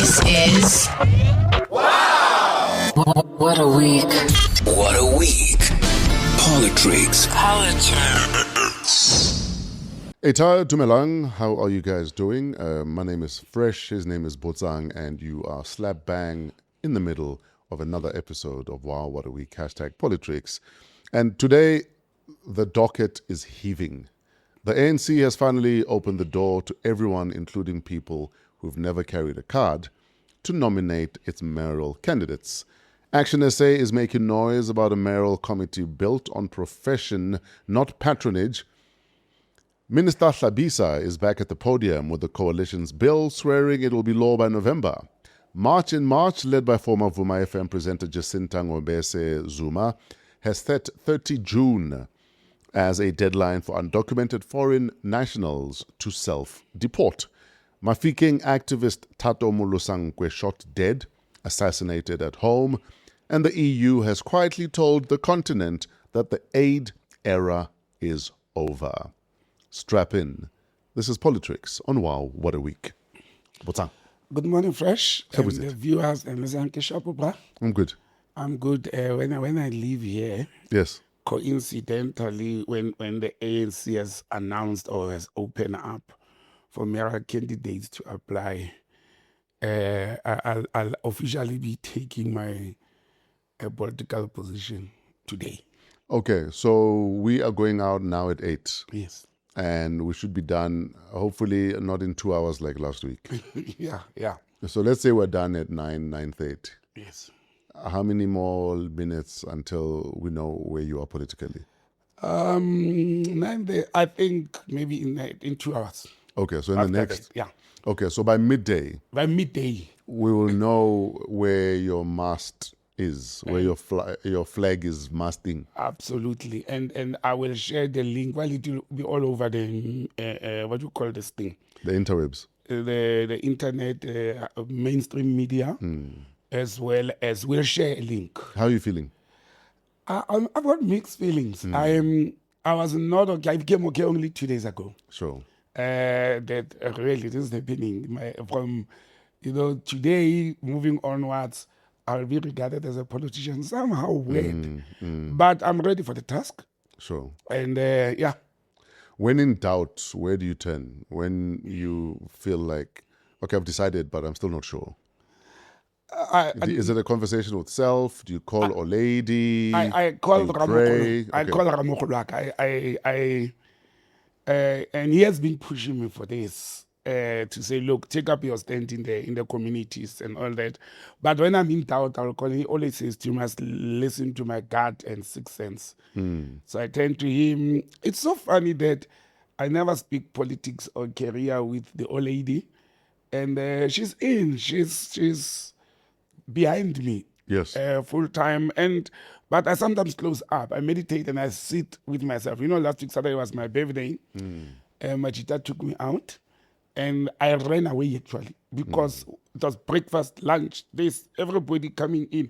This is What a week. What a week. Politricks. Eita Dumelang, how are you guys doing? My name is Fresh, his name is Botsang, and you are slap bang in the middle of another episode of Wow, What a Week, hashtag Politricks. And today, the docket is heaving. The ANC has finally opened the door to everyone, including people who've never carried a card, to nominate its mayoral candidates. ActionSA is making noise about a mayoral committee built on profession, not patronage. Minister Hlabisa is back at the podium with the coalition's bill, swearing it will be law by November. March in March, led by former Vuma FM presenter Jacinta Ngobese Zuma, has set 30 June as a deadline for undocumented foreign nationals to self-deport. Mafikeng activist Thato Molosankwe shot dead, assassinated at home, and the EU has quietly told the continent that the aid era is over. Strap in. This is Politricks on Wow, What a Week. Botsang. Good morning, Fresh. How is The it? viewers and Molosankwe. I'm good. I'm good. When I leave here, Yes. coincidentally, when the ANC has announced or has opened up for mayoral candidates to apply, I'll officially be taking my political position today. Okay, so we are going out now at 8. Yes. And we should be done, hopefully not in 2 hours like last week. Yeah. So let's say we're done at 9:30. Yes. How many more minutes until we know where you are politically? I think maybe in 2 hours. Okay, so in After the next... that, yeah. Okay, so by midday, By midday. we will know where your mast is, where your flag is masting. Absolutely, and I will share the link. Well, it will be all over the what do you call this thing? The interwebs. The internet, mainstream media, as well as we'll share a link. How are you feeling? I've got mixed feelings. I was not okay. I became okay only 2 days ago. Sure. That really this is happening. From today moving onwards, I'll be regarded as a politician somehow weird. But I'm ready for the task. Sure. And yeah. When in doubt, where do you turn? When you feel like, okay, I've decided, but I'm still not sure. Is it a conversation with self? Do you call a lady? I call Ramokolo. I call Ramokolo. And he has been pushing me for this. To say, look, take up your stand in the communities and all that. But when I'm in doubt, I'll call him. He always says, you must listen to my gut and sixth sense. So I turn to him. It's so funny that I never speak politics or career with the old lady. And she's behind me. Yes. Full time. But I sometimes close up. I meditate and I sit with myself. Last week Saturday was my birthday. My chita took me out. And I ran away actually because it was breakfast, lunch, everybody coming in.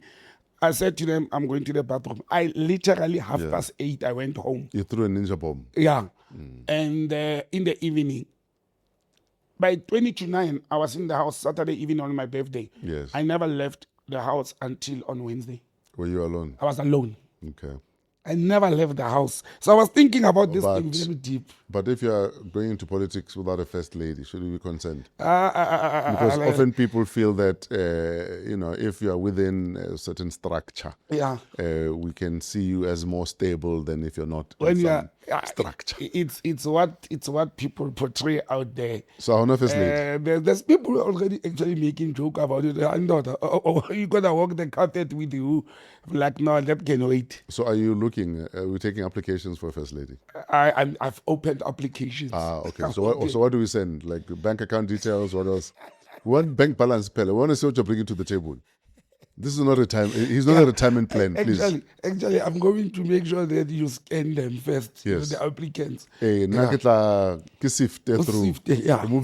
I said to them, I'm going to the bathroom. I literally 8:30, I went home. You threw a ninja bomb. Yeah. And in the evening, by 9:20, I was in the house Saturday evening on my birthday. Yes. I never left the house until on Wednesday. Were you alone? I was alone. Okay. I never left the house. So I was thinking about this thing very deep. But if you're going into politics without a first lady, should you be concerned? Because often people feel that, if you're within a certain structure, we can see you as more stable than if you're not in some structure. It's what people portray out there. So how first lady? There's people already actually making joke about it. You gotta walk the carpet with you. Like, no, that can wait. So are you looking? Are we taking applications for a first lady? I've opened applications. Okay. So what do we send? Like bank account details? What else? We want bank balance. We want to see what you're bringing to the table. This is not a time. He's not a retirement plan. Please. Actually, I'm going to make sure that you scan them first. Yes. The applicants. Remove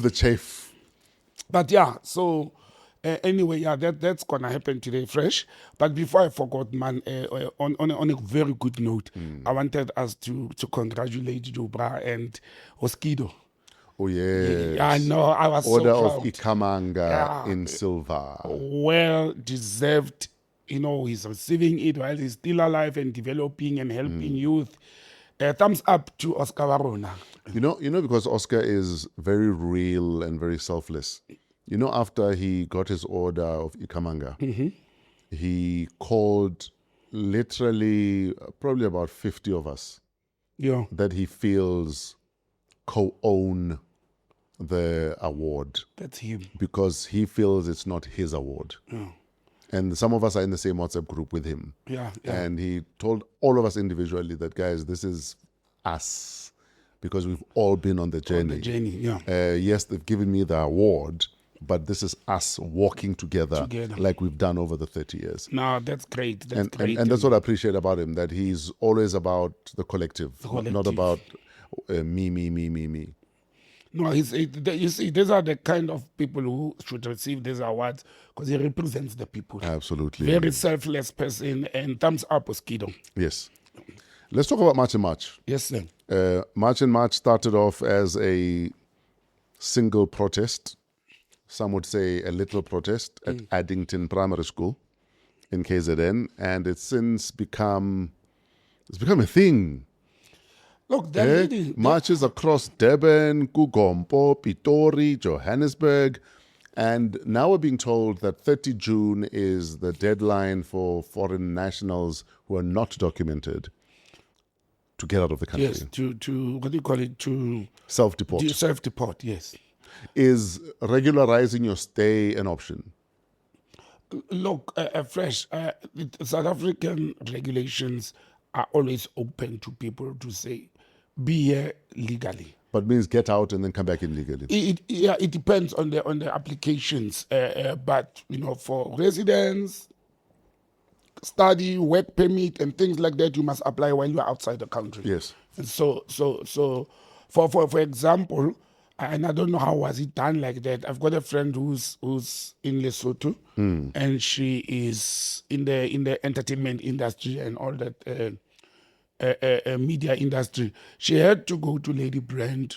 the chaff. But yeah, so anyway, that's gonna happen today, Fresh. But before I forgot, man, on a very good note, I wanted us to congratulate Jobra and Oskido. Oh, yes. I know, I was Order so of proud. Ikamanga in silver. Well deserved. He's receiving it while he's still alive and developing and helping youth. Thumbs up to Oscar Warona. You know, because Oscar is very real and very selfless. After he got his order of Ikamanga, he called literally probably about 50 of us Yeah, that he feels co-own the award that's him. because he feels it's not his award. Yeah, And some of us are in the same WhatsApp group with him. yeah. And he told all of us individually that, guys, this is us because we've all been on the journey. Yeah. Yes, they've given me the award, but this is us walking together. Like we've done over the 30 years. No, that's great. That's great. And that's what I appreciate about him, that he's always about the collective, not about me. No, you see, these are the kind of people who should receive these awards because he represents the people. Absolutely. Very selfless person, and thumbs up, Oskido. Yes. Let's talk about March and March. Yes, sir. March and March started off as a single protest. Some would say a little protest at Addington Primary School in KZN, and it's since become a thing. Look, they're leading. Marches across Durban, Kugompo, Pitori, Johannesburg, and now we're being told that 30 June is the deadline for foreign nationals who are not documented to get out of the country. Yes, to what do you call it? To Self-deport. self-deport, yes. Is regularizing your stay an option? Look, Fresh, South African regulations are always open to people to say, be here legally. But means get out and then come back in legally. It depends on the applications. But, for residents, study, work permit, and things like that, you must apply while you're outside the country. Yes. And so for example, and I don't know how was it done like that. I've got a friend who's in Lesotho, and she is in the entertainment industry and all that media industry. She had to go to Lady Brand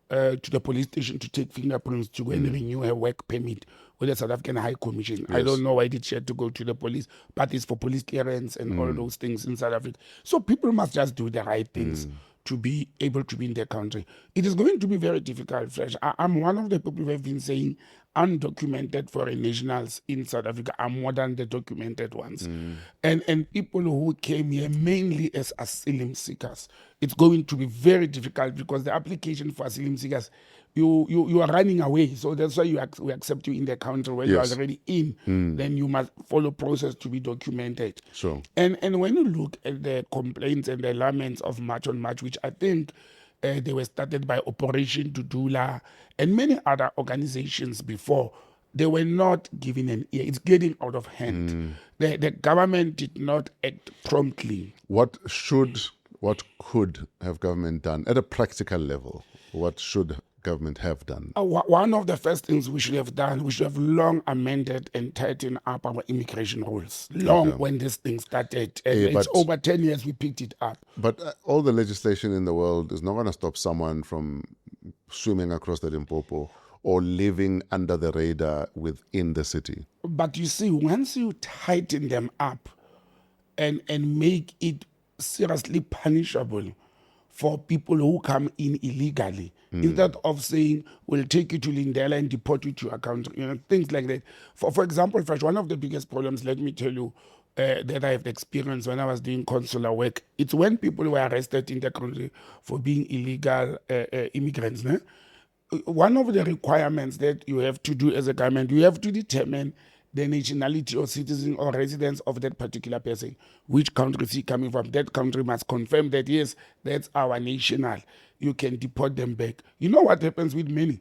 to the police station to take fingerprints to go and renew her work permit with the South African High Commission. Yes. I don't know why did she had to go to the police, but it's for police clearance and all those things in South Africa. So people must just do the right things to be able to be in their country. It is going to be very difficult, Fresh. I'm one of the people who have been saying undocumented foreign nationals in South Africa are more than the documented ones. And people who came here mainly as asylum seekers. It's going to be very difficult because the application for asylum seekers, you are running away. So that's why we accept you in the country where Yes. you are already in. Then you must follow process to be documented. Sure. And when you look at the complaints and the laments of March on March, which I think they were started by Operation Dudula and many other organizations before, they were not given an ear. It's getting out of hand. The government did not act promptly. What could have government done at a practical level? What should government have done? One of the first things we should have done, we should have long amended and tightened up our immigration rules. When this thing started. And it's over 10 years we picked it up. But all the legislation in the world is not going to stop someone from swimming across the Limpopo or living under the radar within the city. But you see, once you tighten them up and make it seriously punishable for people who come in illegally, instead of saying, we'll take you to Lindela and deport you to your country, things like that. For example, Fresh, one of the biggest problems, let me tell you, that I have experienced when I was doing consular work, it's when people were arrested in the country for being illegal immigrants. One of the requirements that you have to do as a government, you have to determine the nationality or citizen or residence of that particular person. Which country is he coming from? That country must confirm that, yes, that's our national. You can deport them back. You know what happens with many?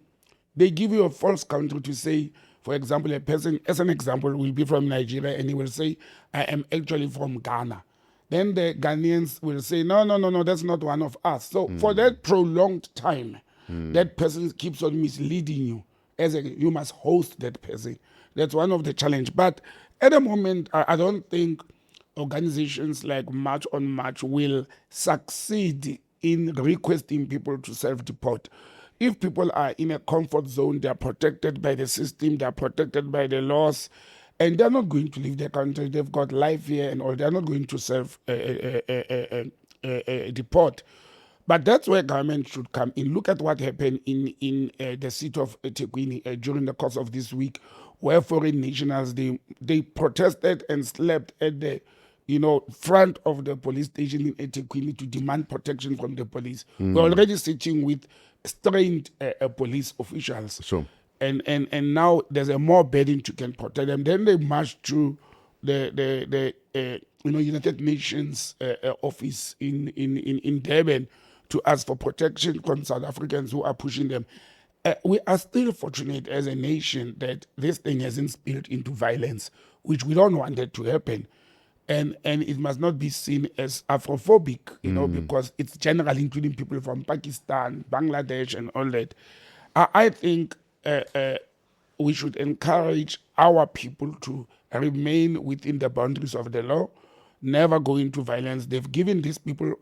They give you a false country to say, for example, a person, as an example, will be from Nigeria and he will say, I am actually from Ghana. Then the Ghanaians will say, no, that's not one of us. So for that prolonged time, that person keeps on misleading you. You must host that person. That's one of the challenge. But at the moment, I don't think organizations like March on March will succeed in requesting people to self-deport. if people are in a comfort zone, they are protected by the system, they are protected by the laws, and they're not going to leave the country. They've got life here and all. They're not going to deport. But that's where government should come in. Look at what happened in the city of eThekwini during the course of this week, where foreign nationals, they protested and slept at the front of the police station in eThekwini to demand protection from the police. We're already sitting with strained police officials. Sure. And now there's a more bedding to can protect them. Then they march to the United Nations office in Durban to ask for protection from South Africans who are pushing them. We are still fortunate as a nation that this thing hasn't spilled into violence, which we don't want it to happen. And it must not be seen as Afrophobic, because it's generally including people from Pakistan, Bangladesh, and all that. I think we should encourage our people to remain within the boundaries of the law, never go into violence. They've given these people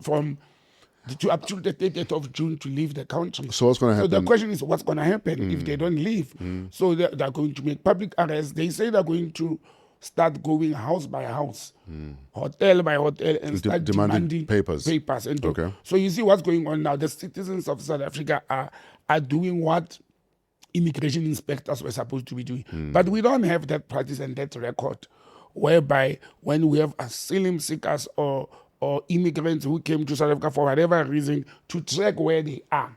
up to the 30th of June to leave the country. So what's going to happen? So the question is, what's going to happen if they don't leave? So they're going to make public arrests. They say they're going to start going house by house, hotel by hotel, and start demanding papers. And okay. So you see what's going on now. The citizens of South Africa are doing what immigration inspectors were supposed to be doing. But we don't have that practice and that record, whereby when we have asylum seekers or immigrants who came to South Africa for whatever reason, to track where they are.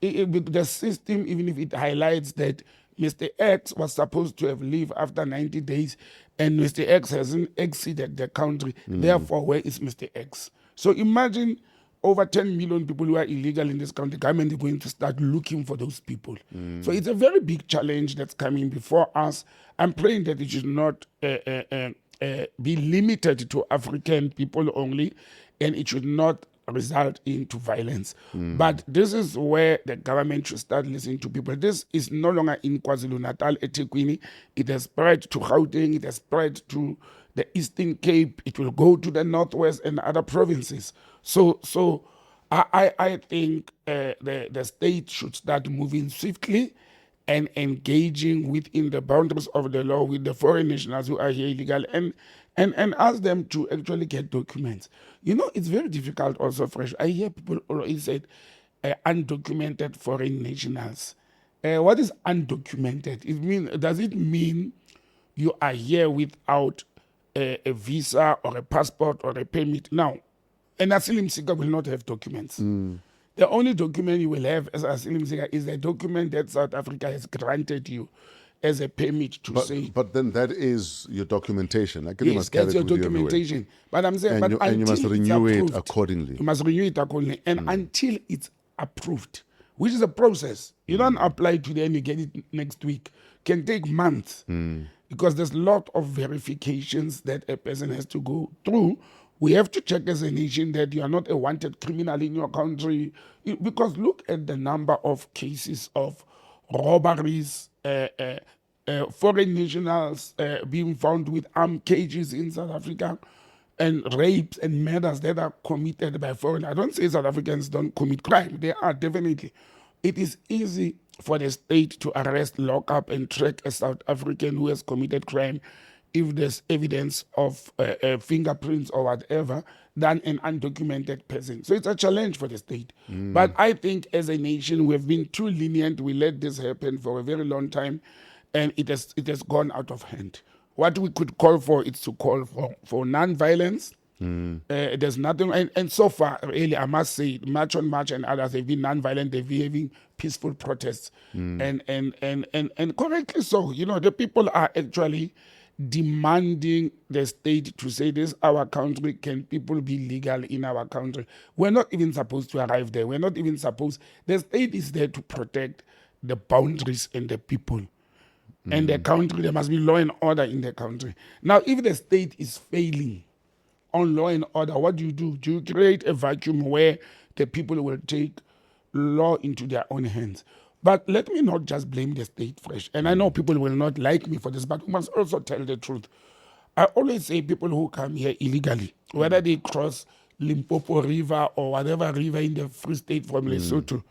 The system, even if it highlights that Mr. X was supposed to have left after 90 days and Mr. X hasn't exited the country, therefore where is Mr. X? So imagine over 10 million people who are illegal in this country, government is going to start looking for those people. So it's a very big challenge that's coming before us. I'm praying that it should not be limited to African people only, and it should not result into violence. But this is where the government should start listening to people. This is no longer in KwaZulu-Natal, eThekwini. It has spread to Gauteng, it has spread to the Eastern Cape, it will go to the Northwest and other provinces. So I think the state should start moving swiftly and engaging within the boundaries of the law with the foreign nationals who are here illegal and ask them to actually get documents. It's very difficult also, Fresh. I hear people always say undocumented foreign nationals. What is undocumented? Does it mean you are here without a visa or a passport or a permit? Now, an asylum seeker will not have documents. The only document you will have as an asylum seeker is the document that South Africa has granted you as a permit to say. But then that is your documentation. Like Yes, you must carry that's it your with you everywhere. documentation. But I'm saying, And you must until it's renew it approved, accordingly. You must renew it accordingly. And until it's approved, which is a process. You don't apply today and you get it next week. Can take months. Because there's a lot of verifications that a person has to go through. We have to check as a nation that you are not a wanted criminal in your country. Because look at the number of cases of robberies, foreign nationals being found with armed cages in South Africa, and rapes and murders that are committed by foreign. I don't say South Africans don't commit crime. They are definitely. It is easy for the state to arrest, lock up, and track a South African who has committed crime if there's evidence of fingerprints or whatever than an undocumented person. So it's a challenge for the state. But I think as a nation, we've been too lenient. We let this happen for a very long time, and it has gone out of hand. What we could call for is to call for non-violence. There's nothing, and so far, really, I must say, March on March and others, they've been non-violent, they've been having peaceful protests, and correctly so. The people are actually demanding the state to say, this is our country, can people be legal in our country? We're not even supposed to arrive there. We're not even supposed, the state is there to protect the boundaries and the people. And the country, there must be law and order in the country. Now, if the state is failing on law and order, what do? Do you create a vacuum where the people will take law into their own hands? But let me not just blame the state, Fresh. And I know people will not like me for this, but we must also tell the truth. I always say people who come here illegally, whether they cross Limpopo River or whatever river in the Free State from Lesotho,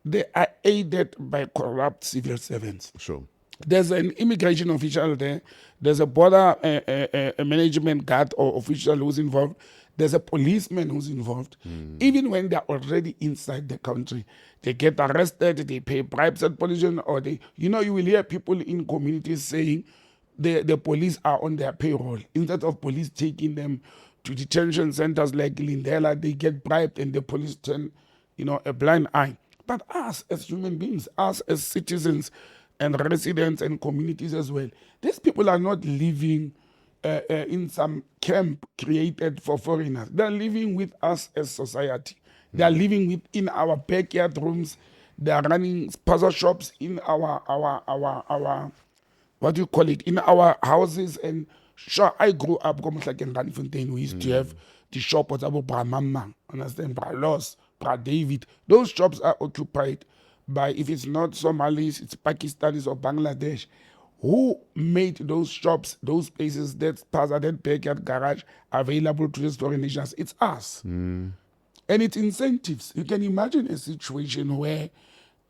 they are aided by corrupt civil servants. Sure. There's an immigration official there. There's a border a management guard or official who's involved. There's a policeman who's involved. Even when they're already inside the country, they get arrested, they pay bribes at police, or you will hear people in communities saying the police are on their payroll. Instead of police taking them to detention centers like Lindela, they get bribed and the police turn, a blind eye. But us as human beings, us as citizens and residents and communities as well, these people are not living in some camp created for foreigners. They're living with us as society. They're living within our backyard rooms. They're running puzzle shops in our what do you call it, in our houses. And sure, I grew up like in Randfontein. We used to have the shop was about Bra Mamma, understand, Bra Los, Bra David. Those shops are occupied by, if it's not Somalis, it's Pakistanis or Bangladesh. Who made those shops, those places, that plaza, that backyard garage available to these foreign nations? It's us. And it's incentives. You can imagine a situation where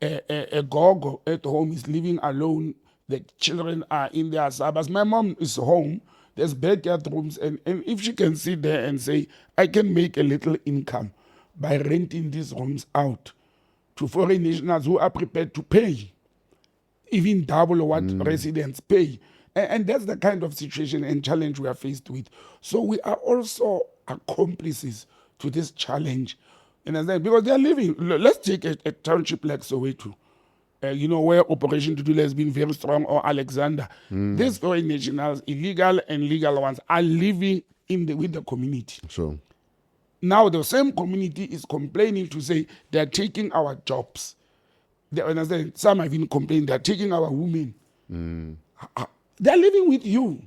a gogo at home is living alone. The children are in their suburbs. My mom is home. There's backyard rooms. And if she can sit there and say, I can make a little income by renting these rooms out to foreign nationals who are prepared to pay even double what residents pay. And that's the kind of situation and challenge we are faced with. So we are also accomplices to this challenge. Because they are living, let's take a township like Soweto, where Operation Tudula has been very strong, or Alexander. These foreign nationals, illegal and legal ones, are living with the community. Sure. Now the same community is complaining to say they're taking our jobs. They understand. Some have even complained they're taking our women. They're living with you.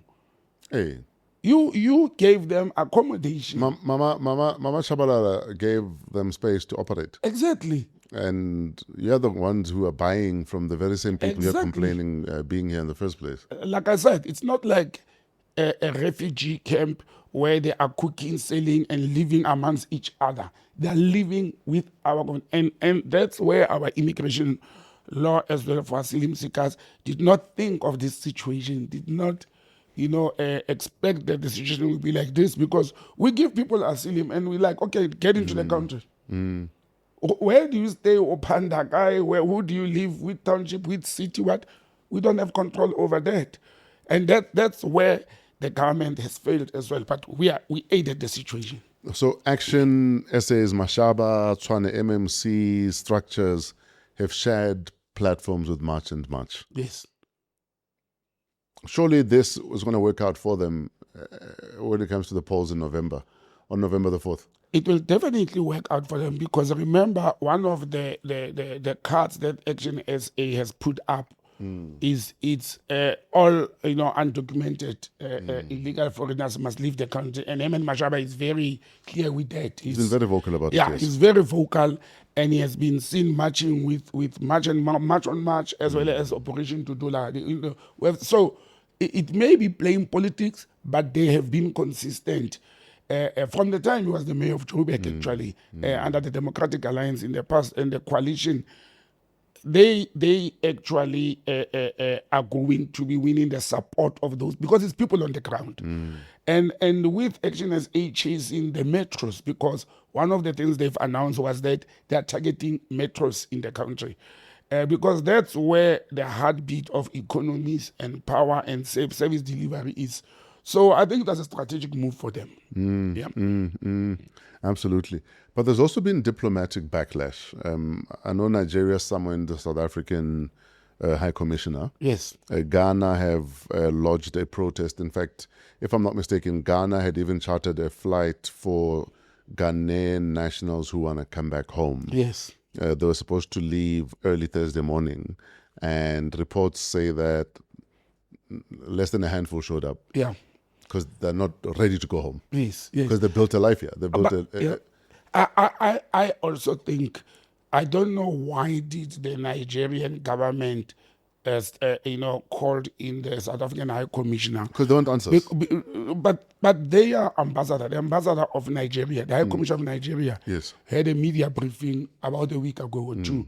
Hey. You gave them accommodation. Mama Shabalala gave them space to operate. Exactly. And you're the ones who are buying from the very same people you're Exactly. complaining being here in the first place. Like I said, it's not like a refugee camp where they are cooking, selling, and living amongst each other. They're living with our and that's where our immigration law, as well for asylum seekers, did not think of this situation, did not expect that the situation would be like this, because we give people asylum and we're like, okay, get into the country. Where do you stay, Opanda guy? Who do you live? With township, with city, what? We don't have control over that. And that's where the government has failed as well. But we aided the situation. So ActionSA's Mashaba, Tswane MMCs, structures have shared platforms with March and March. Yes. Surely this was going to work out for them when it comes to the polls in November, on November the 4th. It will definitely work out for them, because remember, one of the cards that ActionSA has put up is it's all undocumented illegal foreigners must leave the country, and Eman Mashaba is very clear with that. He's been very vocal about it. Yeah, Yes. he's very vocal, and he has been seen marching with March on March, as well as Operation Tudula. So it may be playing politics, but they have been consistent. From the time he was the mayor of Joburg, actually, under the Democratic Alliance in the past, and the coalition, they actually are going to be winning the support of those, because it's people on the ground. And with ActionSA chasing the metros, because one of the things they've announced was that they're targeting metros in the country. Because that's where the heartbeat of economies and power and service delivery is. So I think that's a strategic move for them. Absolutely. But there's also been diplomatic backlash. I know Nigeria summoned the South African High Commissioner. Yes. Ghana have lodged a protest. In fact, if I'm not mistaken, Ghana had even chartered a flight for Ghanaian nationals who want to come back home. Yes. They were supposed to leave early Thursday morning, and reports say that less than a handful showed up. Yeah. Because they're not ready to go home. Yes. Because they built a life here. They built I also think, I don't know why did the Nigerian government as called in the South African High Commissioner. Because they want answers. But they are the ambassador of Nigeria, the High Commissioner of Nigeria, Yes. had a media briefing about a week ago or two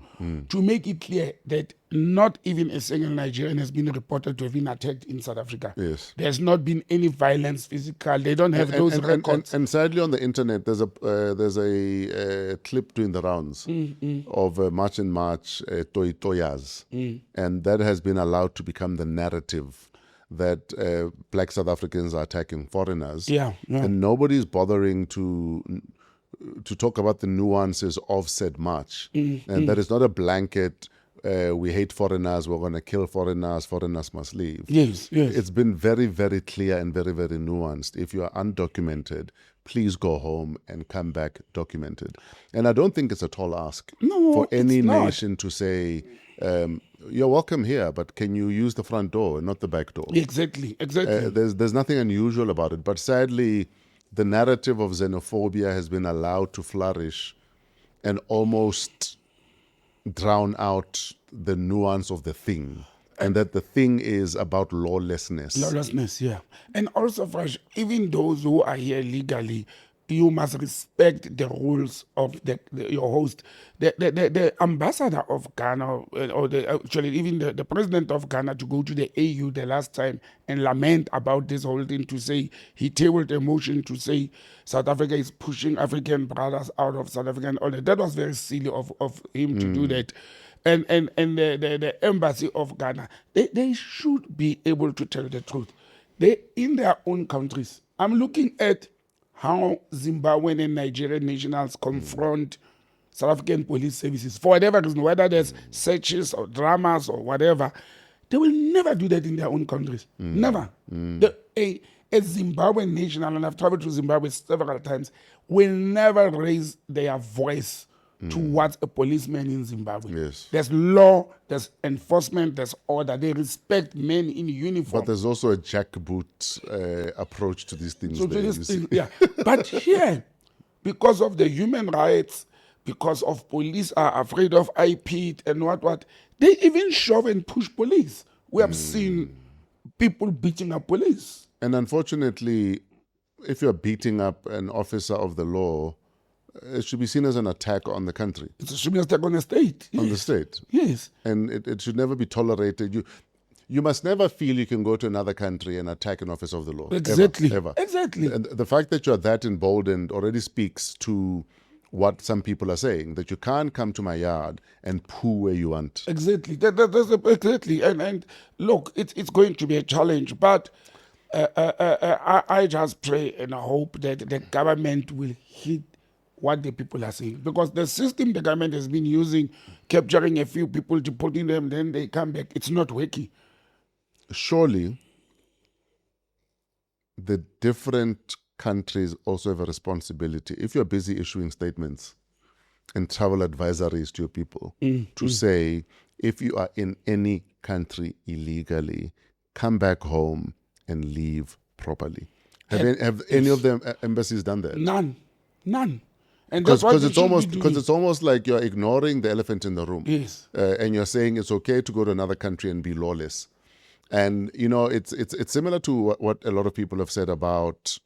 to make it clear that not even a single Nigerian has been reported to have been attacked in South Africa. Yes. There's not been any violence physical. They don't have those records. And sadly, on the internet, there's a clip doing the rounds of March and March Toy Toyas, and that has been allowed to become the narrative that black South Africans are attacking foreigners. Yeah. And nobody's bothering to talk about the nuances of said march, and that is not a blanket. We hate foreigners. We're going to kill foreigners. Foreigners must leave. Yes. It's been very, very clear and very, very nuanced. If you are undocumented, please go home and come back documented. And I don't think it's a tall ask for any nation to say, you're welcome here, but can you use the front door and not the back door? Exactly. There's nothing unusual about it. But sadly, the narrative of xenophobia has been allowed to flourish and almost drown out the nuance of the thing. And that the thing is about lawlessness. Lawlessness, yeah. And also, Fresh, even those who are here legally, you must respect the rules of your host. The ambassador of Ghana, or even the president of Ghana, to go to the AU the last time and lament about this whole thing, to say he tabled a motion to say South Africa is pushing African brothers out of South Africa and all that. That was very silly of him to do that. And the embassy of Ghana, they should be able to tell the truth. They in their own countries. I'm looking at how Zimbabwean and Nigerian nationals confront South African police services for whatever reason, whether there's searches or dramas or whatever. They will never do that in their own countries. Never. A Zimbabwean national, and I've traveled to Zimbabwe several times, will never raise their voice towards a policeman in Zimbabwe. Yes. There's law, there's enforcement, there's order. They respect men in uniform. But there's also a jackboot approach to these things. Yeah. But here, because of the human rights, because of police are afraid of IP and what, they even shove and push police. We have seen people beating up police. And unfortunately, if you're beating up an officer of the law, it should be seen as an attack on the country. It should be an attack on the state. On the state. Yes. And it should never be tolerated. You must never feel you can go to another country and attack an officer of the law. Exactly. Ever. Exactly. And the fact that you're that emboldened already speaks to what some people are saying, that you can't come to my yard and poo where you want. Exactly. Exactly. And look, it's going to be a challenge, but I just pray and I hope that the government will hit what the people are saying. Because the system the government has been using, capturing a few people, deporting them, then they come back, it's not working. Surely, the different countries also have a responsibility. If you're busy issuing statements and travel advisories to your people to say, if you are in any country illegally, come back home and leave properly. Have any of them embassies done that? None. And because it's almost like you're ignoring the elephant in the room. Yes. And you're saying it's okay to go to another country and be lawless. And it's similar to what a lot of people have said about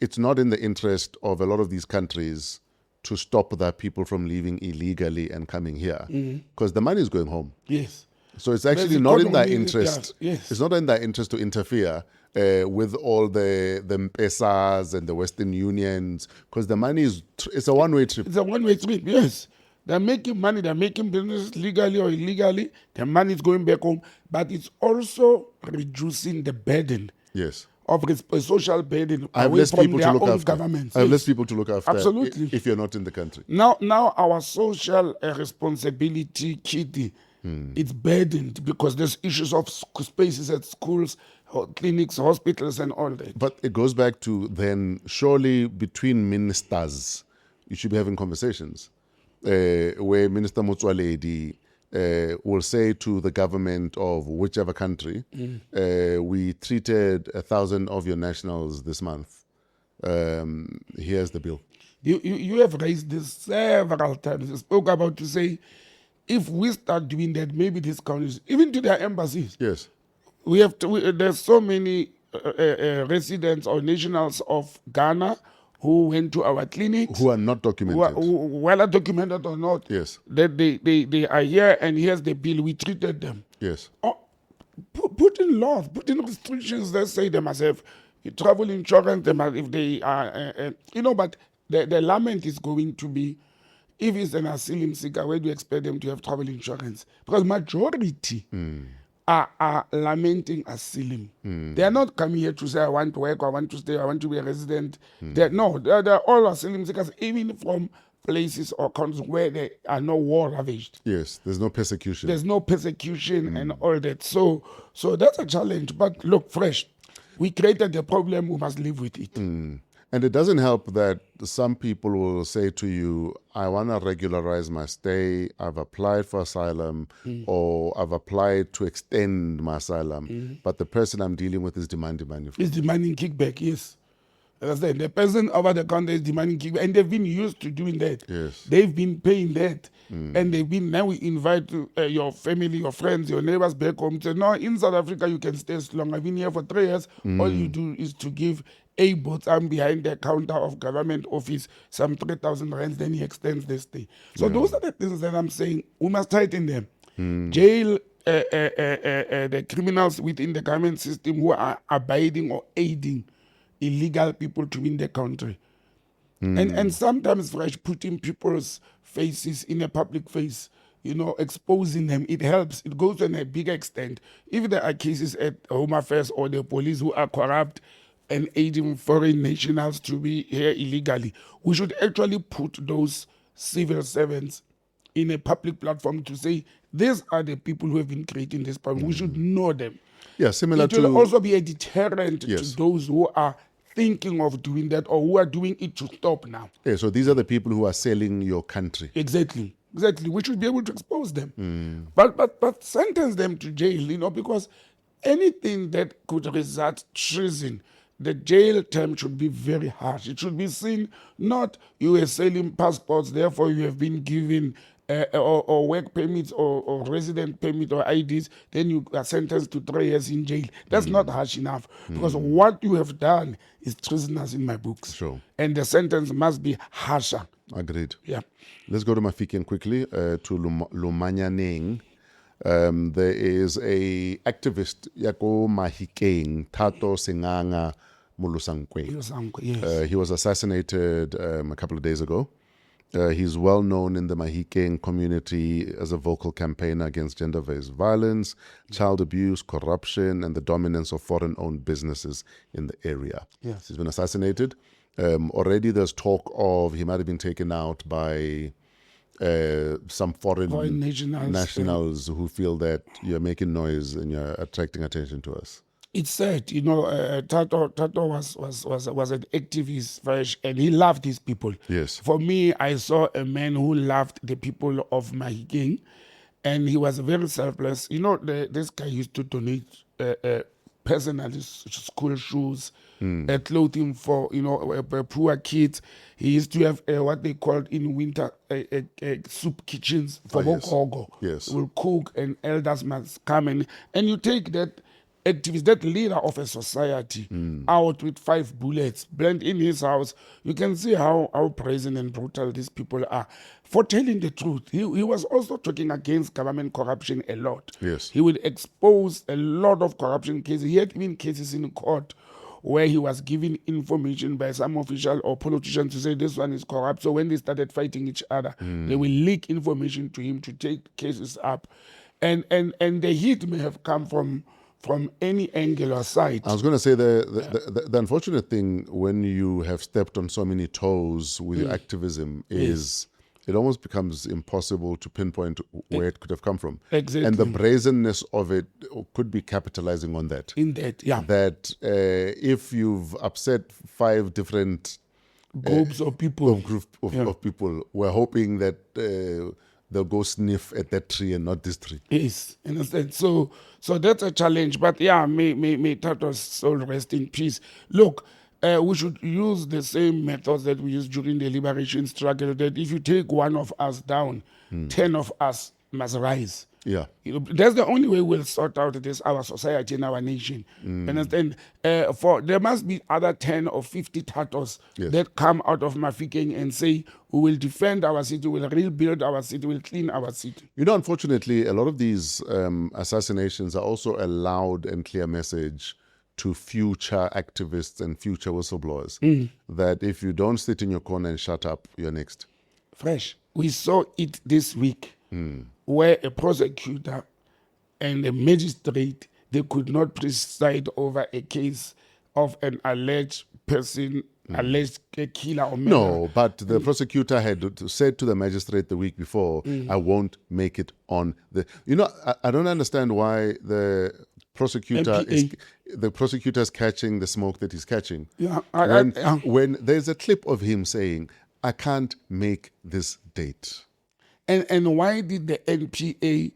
it's not in the interest of a lot of these countries to stop their people from leaving illegally and coming here because the money is going home. Yes. So it's actually not in their interest. Yes. It's not in their interest to interfere with all the M-Pesas and the Western Unions because the money it's a one-way trip. It's a one-way trip, yes. They're making money, they're making business legally or illegally. The money is going back home, but it's also reducing the burden. Yes. Of a social burden I have away less from people their to look own after. governments. I have Yes. less people to look after. Absolutely. If you're not in the country. Now our social responsibility, Kitty, it's burdened because there's issues of spaces at schools, clinics, hospitals, and all that. But it goes back to then surely between ministers, you should be having conversations where Minister Motsoaledi will say to the government of whichever country, we treated 1,000 of your nationals this month. Here's the bill. You have raised this several times. You spoke about to say if we start doing that, maybe these countries, even to their embassies, Yes. we have to. There's so many residents or nationals of Ghana who went to our clinics, Who are not documented. whether documented or not. Yes. That they are here, and here's the bill. We treated them. Yes. Oh, put in laws, put in restrictions that say they must have travel insurance. They must, if they are, But the lament is going to be, if it's an asylum seeker, where do you expect them to have travel insurance? Because majority are lamenting asylum. They are not coming here to say, I want to work, I want to stay, I want to be a resident. They're all asylum seekers, even from places or countries where there are no war ravaged. Yes. There's no persecution. There's no persecution and all that. So that's a challenge. But look, Fresh, we created the problem, we must live with it. And it doesn't help that some people will say to you, I want to regularize my stay, I've applied for asylum, or I've applied to extend my asylum, but the person I'm dealing with is demanding money. It's demanding kickback, yes. Understand? The person over the counter is demanding kickback, and they've been used to doing that. Yes. They've been paying that, and they've been, now we invite your family, your friends, your neighbors back home. Say, no, in South Africa you can stay as long. I've been here for 3 years. All you do is to give a Botsang behind the counter of government office some 3,000 rands, then he extends the stay. So those are the things that I'm saying we must tighten them. Jail the criminals within the government system who are abiding or aiding illegal people to win the country. And sometimes, Fresh, putting people's faces in a public face, exposing them, it helps. It goes to a bigger extent. If there are cases at Home Affairs or the police who are corrupt and aiding foreign nationals to be here illegally, we should actually put those civil servants in a public platform to say, these are the people who have been creating this problem. We should know them. Yeah, similar It to... will also be a deterrent Yes. to those who are thinking of doing that or who are doing it to stop now. Yeah, so these are the people who are selling your country. Exactly. We should be able to expose them. But sentence them to jail, because anything that could result treason, the jail term should be very harsh. It should be seen, not you were selling passports, therefore you have been given or work permits or resident permit or IDs, then you are sentenced to 3 years in jail. That's not harsh enough, because what you have done is treasonous in my books. Sure. And the sentence must be harsher. Agreed. Yeah. Let's go to Mafikeng quickly, to Lumanyaneng. There is a activist, Yako Mahikeng, Thato Senganga Molosankwe. Molosankwe, yes. He was assassinated a couple of days ago. He's well known in the Mahikeng community as a vocal campaigner against gender-based violence, child abuse, corruption, and the dominance of foreign-owned businesses in the area. Yes. He's been assassinated. Already there's talk of he might have been taken out by some foreign nationals who feel that you're making noise and you're attracting attention to us. It's sad, Thato was an activist, Fresh, and he loved his people. Yes. For me, I saw a man who loved the people of Mahikeng, and he was very selfless. This guy used to donate personal school shoes, clothing for poor kids. He used to have what they called in winter soup kitchens for Bokogo. Yes. Will cook, and elders must come and you take that activist, that leader of a society, out with 5 bullets, blend in his house. You can see how brazen and brutal these people are. For telling the truth, he was also talking against government corruption a lot. Yes. He would expose a lot of corruption cases. He had even cases in court where he was given information by some official or politician to say this one is corrupt. So when they started fighting each other, they will leak information to him to take cases up. And the heat may have come from any angle or side. I was going to say the unfortunate thing when you have stepped on so many toes with your activism is it almost becomes impossible to pinpoint where it could have come from. Exactly. And the brazenness of it could be capitalizing on that. In that, yeah. That if you've upset 5 different groups of people, of people, we're hoping that they'll go sniff at that tree and not this tree. Yes, understand. So that's a challenge. But yeah, may Thato's soul rest in peace. Look, we should use the same methods that we used during the liberation struggle, that if you take one of us down, 10 of us must rise. Yeah. That's the only way we'll sort out this, our society and our nation. Understand? There must be other 10 or 50 Thatos that come out of Mafikeng and say, we will defend our city, we'll rebuild our city, we'll clean our city. You know, unfortunately, a lot of these assassinations are also a loud and clear message to future activists and future whistleblowers that if you don't sit in your corner and shut up, you're next. Fresh. We saw it this week where a prosecutor and a magistrate, they could not preside over a case of an alleged person, alleged killer or murderer. No, but the prosecutor had said to the magistrate the week before, I won't make it on the... You know, I don't understand why the prosecutor is catching the smoke that he's catching. Yeah, when there's a clip of him saying, I can't make this date. And why did the NPA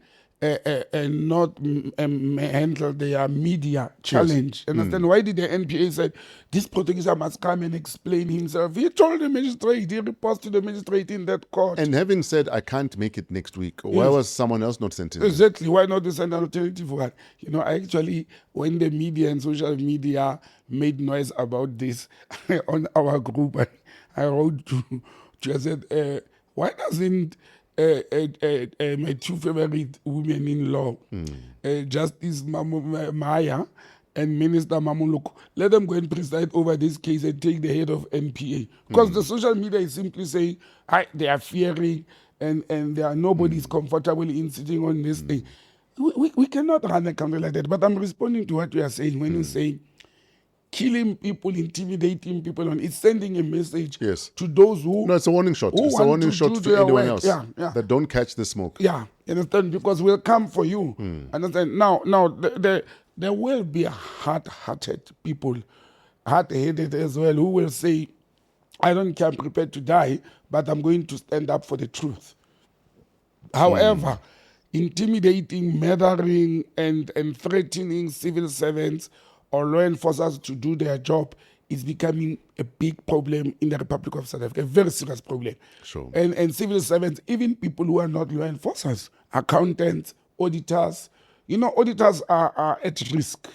not handle their media challenge? Understand? Why did the NPA say, this prosecutor must come and explain himself? He told the magistrate, he reports to the magistrate in that court. And having said, I can't make it next week, why was someone else not sent in? Exactly. Why not send an alternative one? You know, actually, when the media and social media made noise about this on our group, I wrote to I said, why doesn't my two favorite women-in-law, Justice Maya and Minister Mamuluko, let them go and preside over this case and take the head of NPA. Because the social media is simply saying, they are fearing and nobody's comfortable in sitting on this thing. We cannot run a country like that. But I'm responding to what you are saying when you say killing people, intimidating people, and it's sending a message to those who... No, it's a warning shot. It's a warning shot to anyone else that don't catch the smoke. Yeah, you understand? Because we'll come for you. Understand? Now, there will be hard-hearted people, hard-headed as well, who will say, I don't care, I'm prepared to die, but I'm going to stand up for the truth. However, intimidating, murdering, and threatening civil servants or law enforcers to do their job is becoming a big problem in the Republic of South Africa, a very serious problem. Sure. And civil servants, even people who are not law enforcers, accountants, auditors, you know, auditors are at risk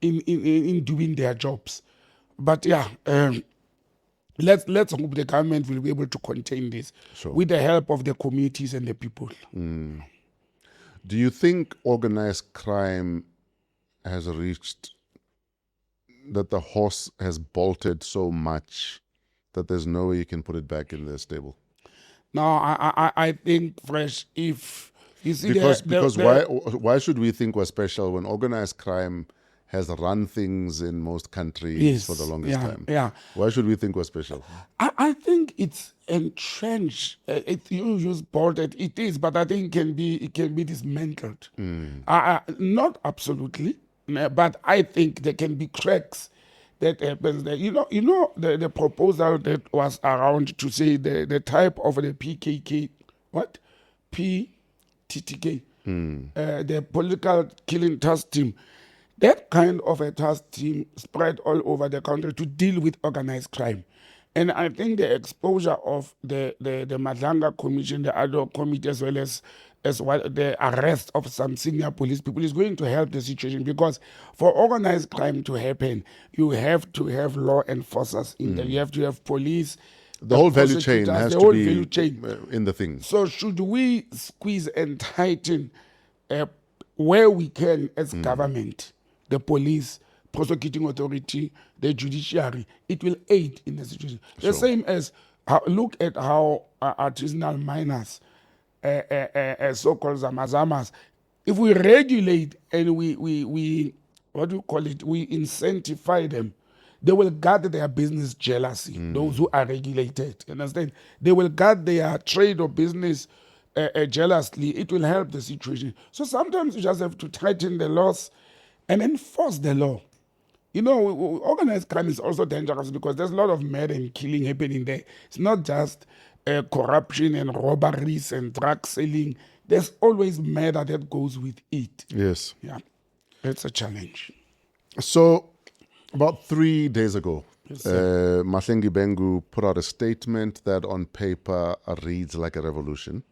in doing their jobs. But let's hope the government will be able to contain this with the help of the communities and the people. Do you think organized crime has reached that the horse has bolted so much that there's no way you can put it back in the stable? No, I think, Fresh, if you see... Because why should we think we're special when organized crime has run things in most countries for the longest time? Yeah. Why should we think we're special? I think it's entrenched. You use bolted, it is, but I think it can be dismantled. Not absolutely. But I think there can be cracks that happens there. You know the proposal that was around to say the type of the PKK, PTTK, the political killing task team, that kind of a task team spread all over the country to deal with organized crime. And I think the exposure of the Madlanga Commission, the ad hoc committee, as well the arrest of some senior police people is going to help the situation, because for organized crime to happen, you have to have law enforcers in there. You have to have police. The whole value chain has to be in the thing. So should we squeeze and tighten where we can as government, the police, prosecuting authority, the judiciary, it will aid in the situation. The same as, look at how artisanal miners, so-called zamazamas, if we regulate and we what do you call it, we incentivize them, they will guard their business jealousy, those who are regulated, understand? They will guard their trade or business jealously. It will help the situation. So sometimes you just have to tighten the laws and enforce the law. You know, organized crime is also dangerous because there's a lot of murder and killing happening there. It's not just corruption and robberies and drug selling. There's always murder that goes with it. Yes. Yeah. It's a challenge. So, about 3 days ago, Mahlengi Bengu put out a statement that on paper reads like a revolution,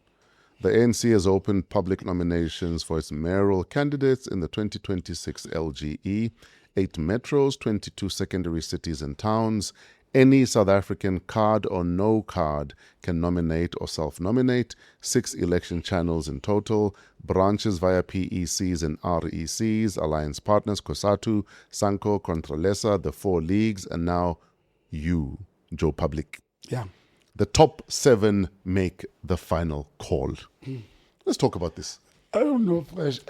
The ANC has opened public nominations for its mayoral candidates in the 2026 LGE, 8 metros, 22 secondary cities and towns. Any South African card or no card can nominate or self-nominate. 6 election channels in total. Branches via PECs and RECs, alliance partners, COSATU, SANCO, Contralesa, the 4 leagues, and now you, Geopublic. Yeah. The top 7 make the final call. Let's talk about this. I don't know, Fresh.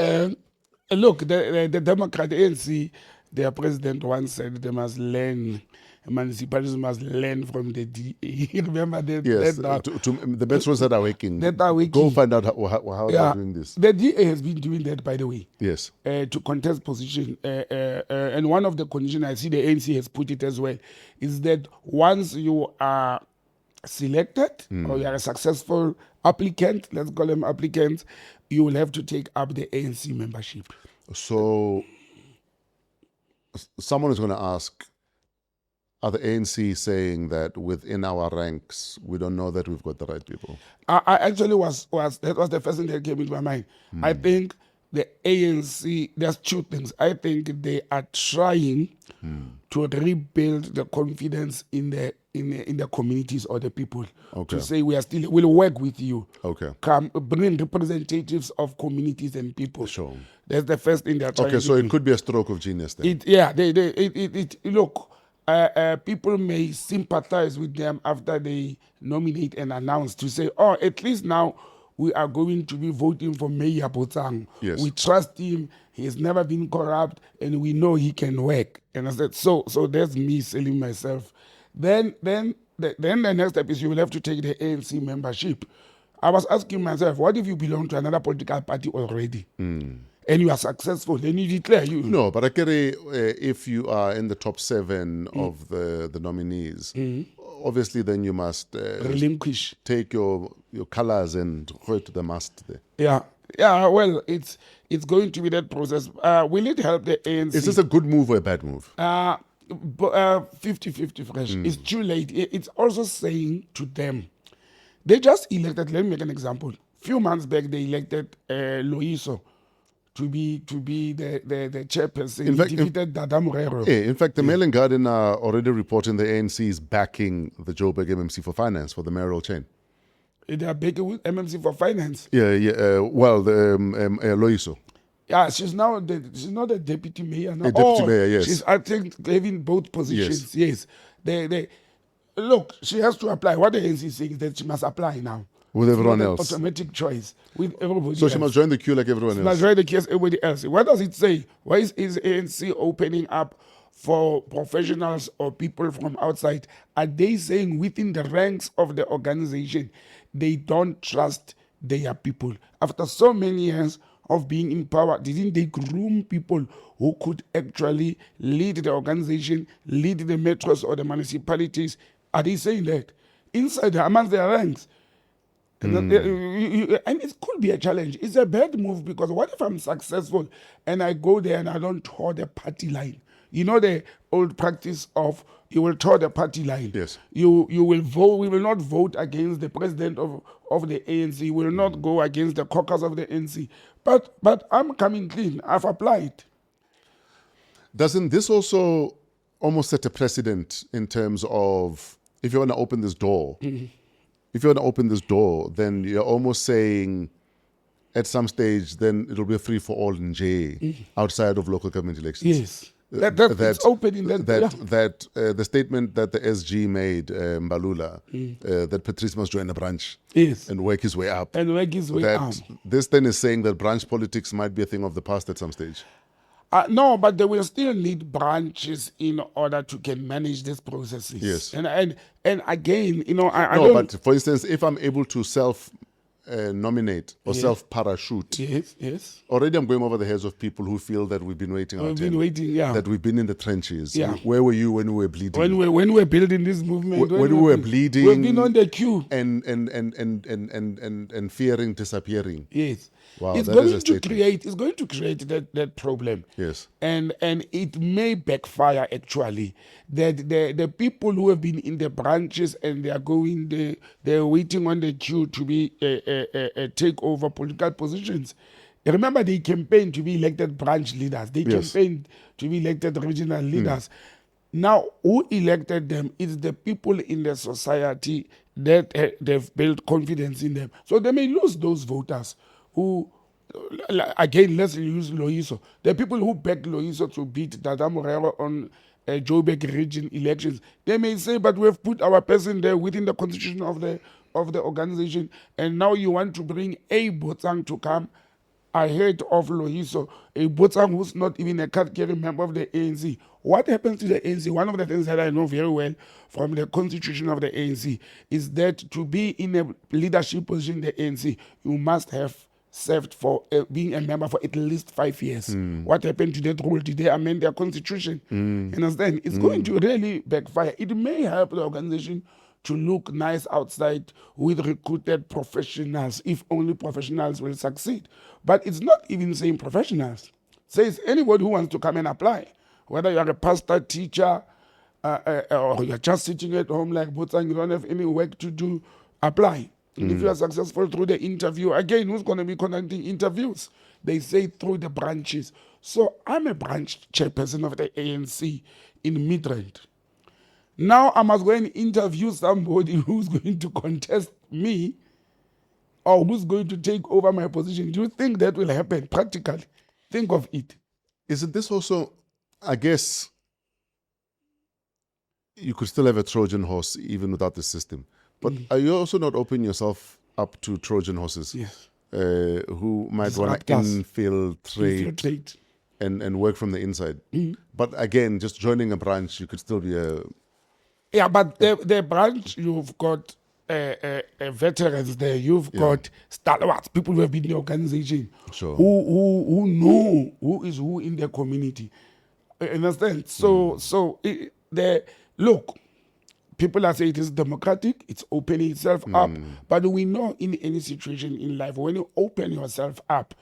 Look, the Democrat ANC, their president once said they must learn, municipalities must learn from the DA. Remember that? Yes, that the metros that are working. That are working. Go find out how they're doing this. The DA has been doing that, by the way. Yes. To contest position. And one of the conditions, I see the ANC has put it as well, is that once you are selected or you are a successful applicant, let's call them applicants, you will have to take up the ANC membership. So someone is going to ask, are the ANC saying that within our ranks we don't know that we've got the right people? I actually that was the first thing that came into my mind. I think the ANC, there's 2 things. I think they are trying to rebuild the confidence in the communities or the people. Okay. To say we'll work with you. Okay. Come bring representatives of communities and people. Sure. That's the first thing they're trying Okay, to so do. it could be a stroke of genius then. Look, people may sympathize with them after they nominate and announce to say, oh, at least now we are going to be voting for Mayor Botsang. Yes. We trust him. He has never been corrupt, and we know he can work. And I said, so that's me selling myself. Then the next step is you will have to take the ANC membership. I was asking myself, what if you belong to another political party already? And you are successful, then you declare you. No, but I get if you are in the top 7 of the nominees, obviously then you must relinquish. Take your colors and go to the mast there. Yeah. Well, it's going to be that process. Will it help the ANC? Is this a good move or a bad move? 50-50 Fresh. It's too late. It's also saying to them, they just elected. Let me make an example. A few months back, they elected Loyiso to be the chairperson. In fact, he defeated Dada Morero. In fact, the Mail and Guardian are already reporting the ANC is backing the Joburg MMC for finance for the mayoral chain. They are backing with MMC for finance. Well, the Loyiso. Yeah, she's not the deputy mayor now. Deputy mayor, yes. She's, I think, having both positions. Yes. They look, she has to apply. What the ANC is saying is that she must apply now. With everyone else. Automatic choice with everybody So else. she must join the queue like everyone else. She must join the queue as everybody else. What does it say? Why is ANC opening up for professionals or people from outside? Are they saying within the ranks of the organization they don't trust their people? After so many years of being in power, didn't they groom people who could actually lead the organization, lead the metros or the municipalities? Are they saying that? Inside, amongst their ranks. And it could be a challenge. It's a bad move because what if I'm successful and I go there and I don't toe the party line? You know the old practice of you will toe the party line. Yes. You will vote. We will not vote against the president of the ANC. We will not go against the caucus of the ANC. But I'm coming clean. I've applied. Doesn't this also almost set a precedent in terms of if you want to open this door? If you want to open this door, then you're almost saying at some stage, then it'll be a free for all in J outside of local government elections. Yes. It's opening that the statement that the SG made, Mbalula, that Patrice must join a branch and work his way up. This then is saying that branch politics might be a thing of the past at some stage. No, but they will still need branches in order to can manage these processes. Yes. And again, but for instance, if I'm able to nominate or self-parachute. Yes. Already I'm going over the heads of people who feel that we've been waiting our turn. That we've been in the trenches. Yeah. Where were you when we were bleeding? When we were building this movement. When we were bleeding. We've been on the queue. And fearing disappearing. Yes. Wow, it's going to create that problem. Yes. And it may backfire actually. That the people who have been in the branches and they're waiting on the queue to be take over political positions. Remember, they campaigned to be elected branch leaders. They campaigned to be elected regional leaders. Now, who elected them is the people in the society that they've built confidence in them. So they may lose those voters who, again, let's use Loyiso. The people who backed Loyiso to beat Dada Morero on Joburg region elections, they may say, but we've put our person there within the constitution of the organization, and now you want to bring a Botsang to come ahead of Loyiso, a Botsang who's not even a card-carrying member of the ANC. What happens to the ANC? One of the things that I know very well from the constitution of the ANC is that to be in a leadership position in the ANC, you must have served for being a member for at least 5 years. What happened to that rule? Did they amend their constitution? You understand? It's going to really backfire. It may help the organization to look nice outside with recruited professionals, if only professionals will succeed. But it's not even saying professionals. It says anybody who wants to come and apply, whether you're a pastor, teacher, or you're just sitting at home like Botsang, you don't have any work to do, apply. And if you are successful through the interview, again, who's going to be conducting interviews? They say through the branches. So I'm a branch chairperson of the ANC in Midrand. Now I must go and interview somebody who's going to contest me or who's going to take over my position. Do you think that will happen practically? Think of it. Isn't this also, I guess, you could still have a Trojan horse even without the system. But are you also not opening yourself up to Trojan horses? Yes. Who might want to infiltrate and work from the inside? But again, just joining a branch, you could still be a... Yeah, but the branch, you've got veterans there. You've got stalwarts, people who have been in the organization, who know who is who in their community. Understand? So look, people are saying it is democratic, it's opening itself up, but we know in any situation in life, when you open yourself up,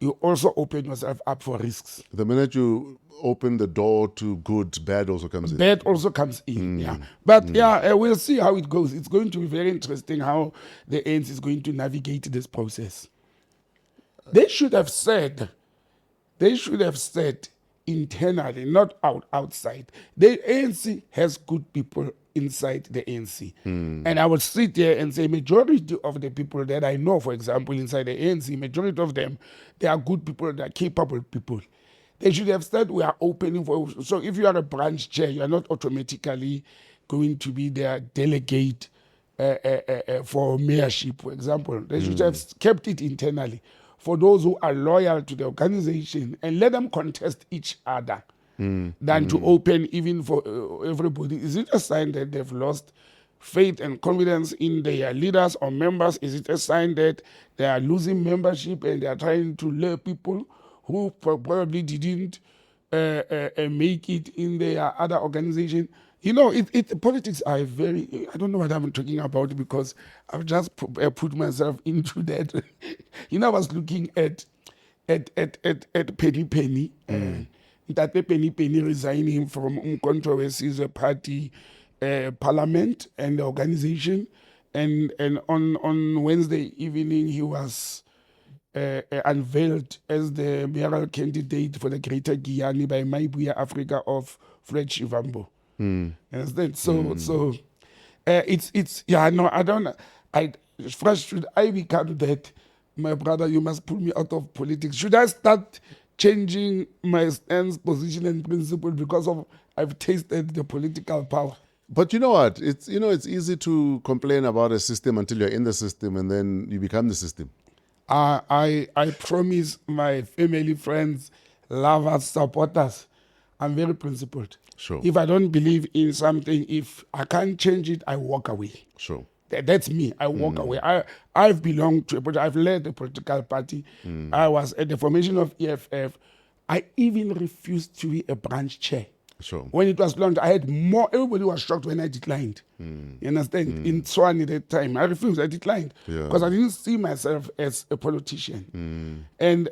you also open yourself up for risks. The minute you open the door to good, bad also comes in. Bad also comes in, yeah. But we'll see how it goes. It's going to be very interesting how the ANC is going to navigate this process. They should have said internally, not outside. The ANC has good people inside the ANC. And I would sit there and say majority of the people that I know, for example, inside the ANC, majority of them, they are good people, they are capable people. They should have said we are opening for... So if you are a branch chair, you are not automatically going to be their delegate for mayorship, for example. They should have kept it internally for those who are loyal to the organization and let them contest each other than to open even for everybody. Is it a sign that they've lost faith and confidence in their leaders or members? Is it a sign that they are losing membership and they are trying to lure people who probably didn't make it in their other organization? You know, politics are very... I don't know what I'm talking about because I've just put myself into that. You know, I was looking at Penny. That Penny resigning from Controversies party, parliament and the organization. And on Wednesday evening, he was unveiled as the mayoral candidate for the Greater Guyana by Maibuya Africa of Fred Shivambo. Understand? So it's I don't. First, should I become that? My brother, you must pull me out of politics. Should I start changing my stance, position, and principle because of I've tasted the political power? But you know what? It's easy to complain about a system until you're in the system and then you become the system. I promise my family, friends, lovers, supporters, I'm very principled. Sure. If I don't believe in something, if I can't change it, I walk away. Sure. That's me. I walk away. I've belonged to I've led a political party. I was at the formation of EFF. I even refused to be a branch chair. Sure. When it was launched, I had more. Everybody was shocked when I declined. You understand? In Tswane at that time, I refused. I declined because I didn't see myself as a politician. And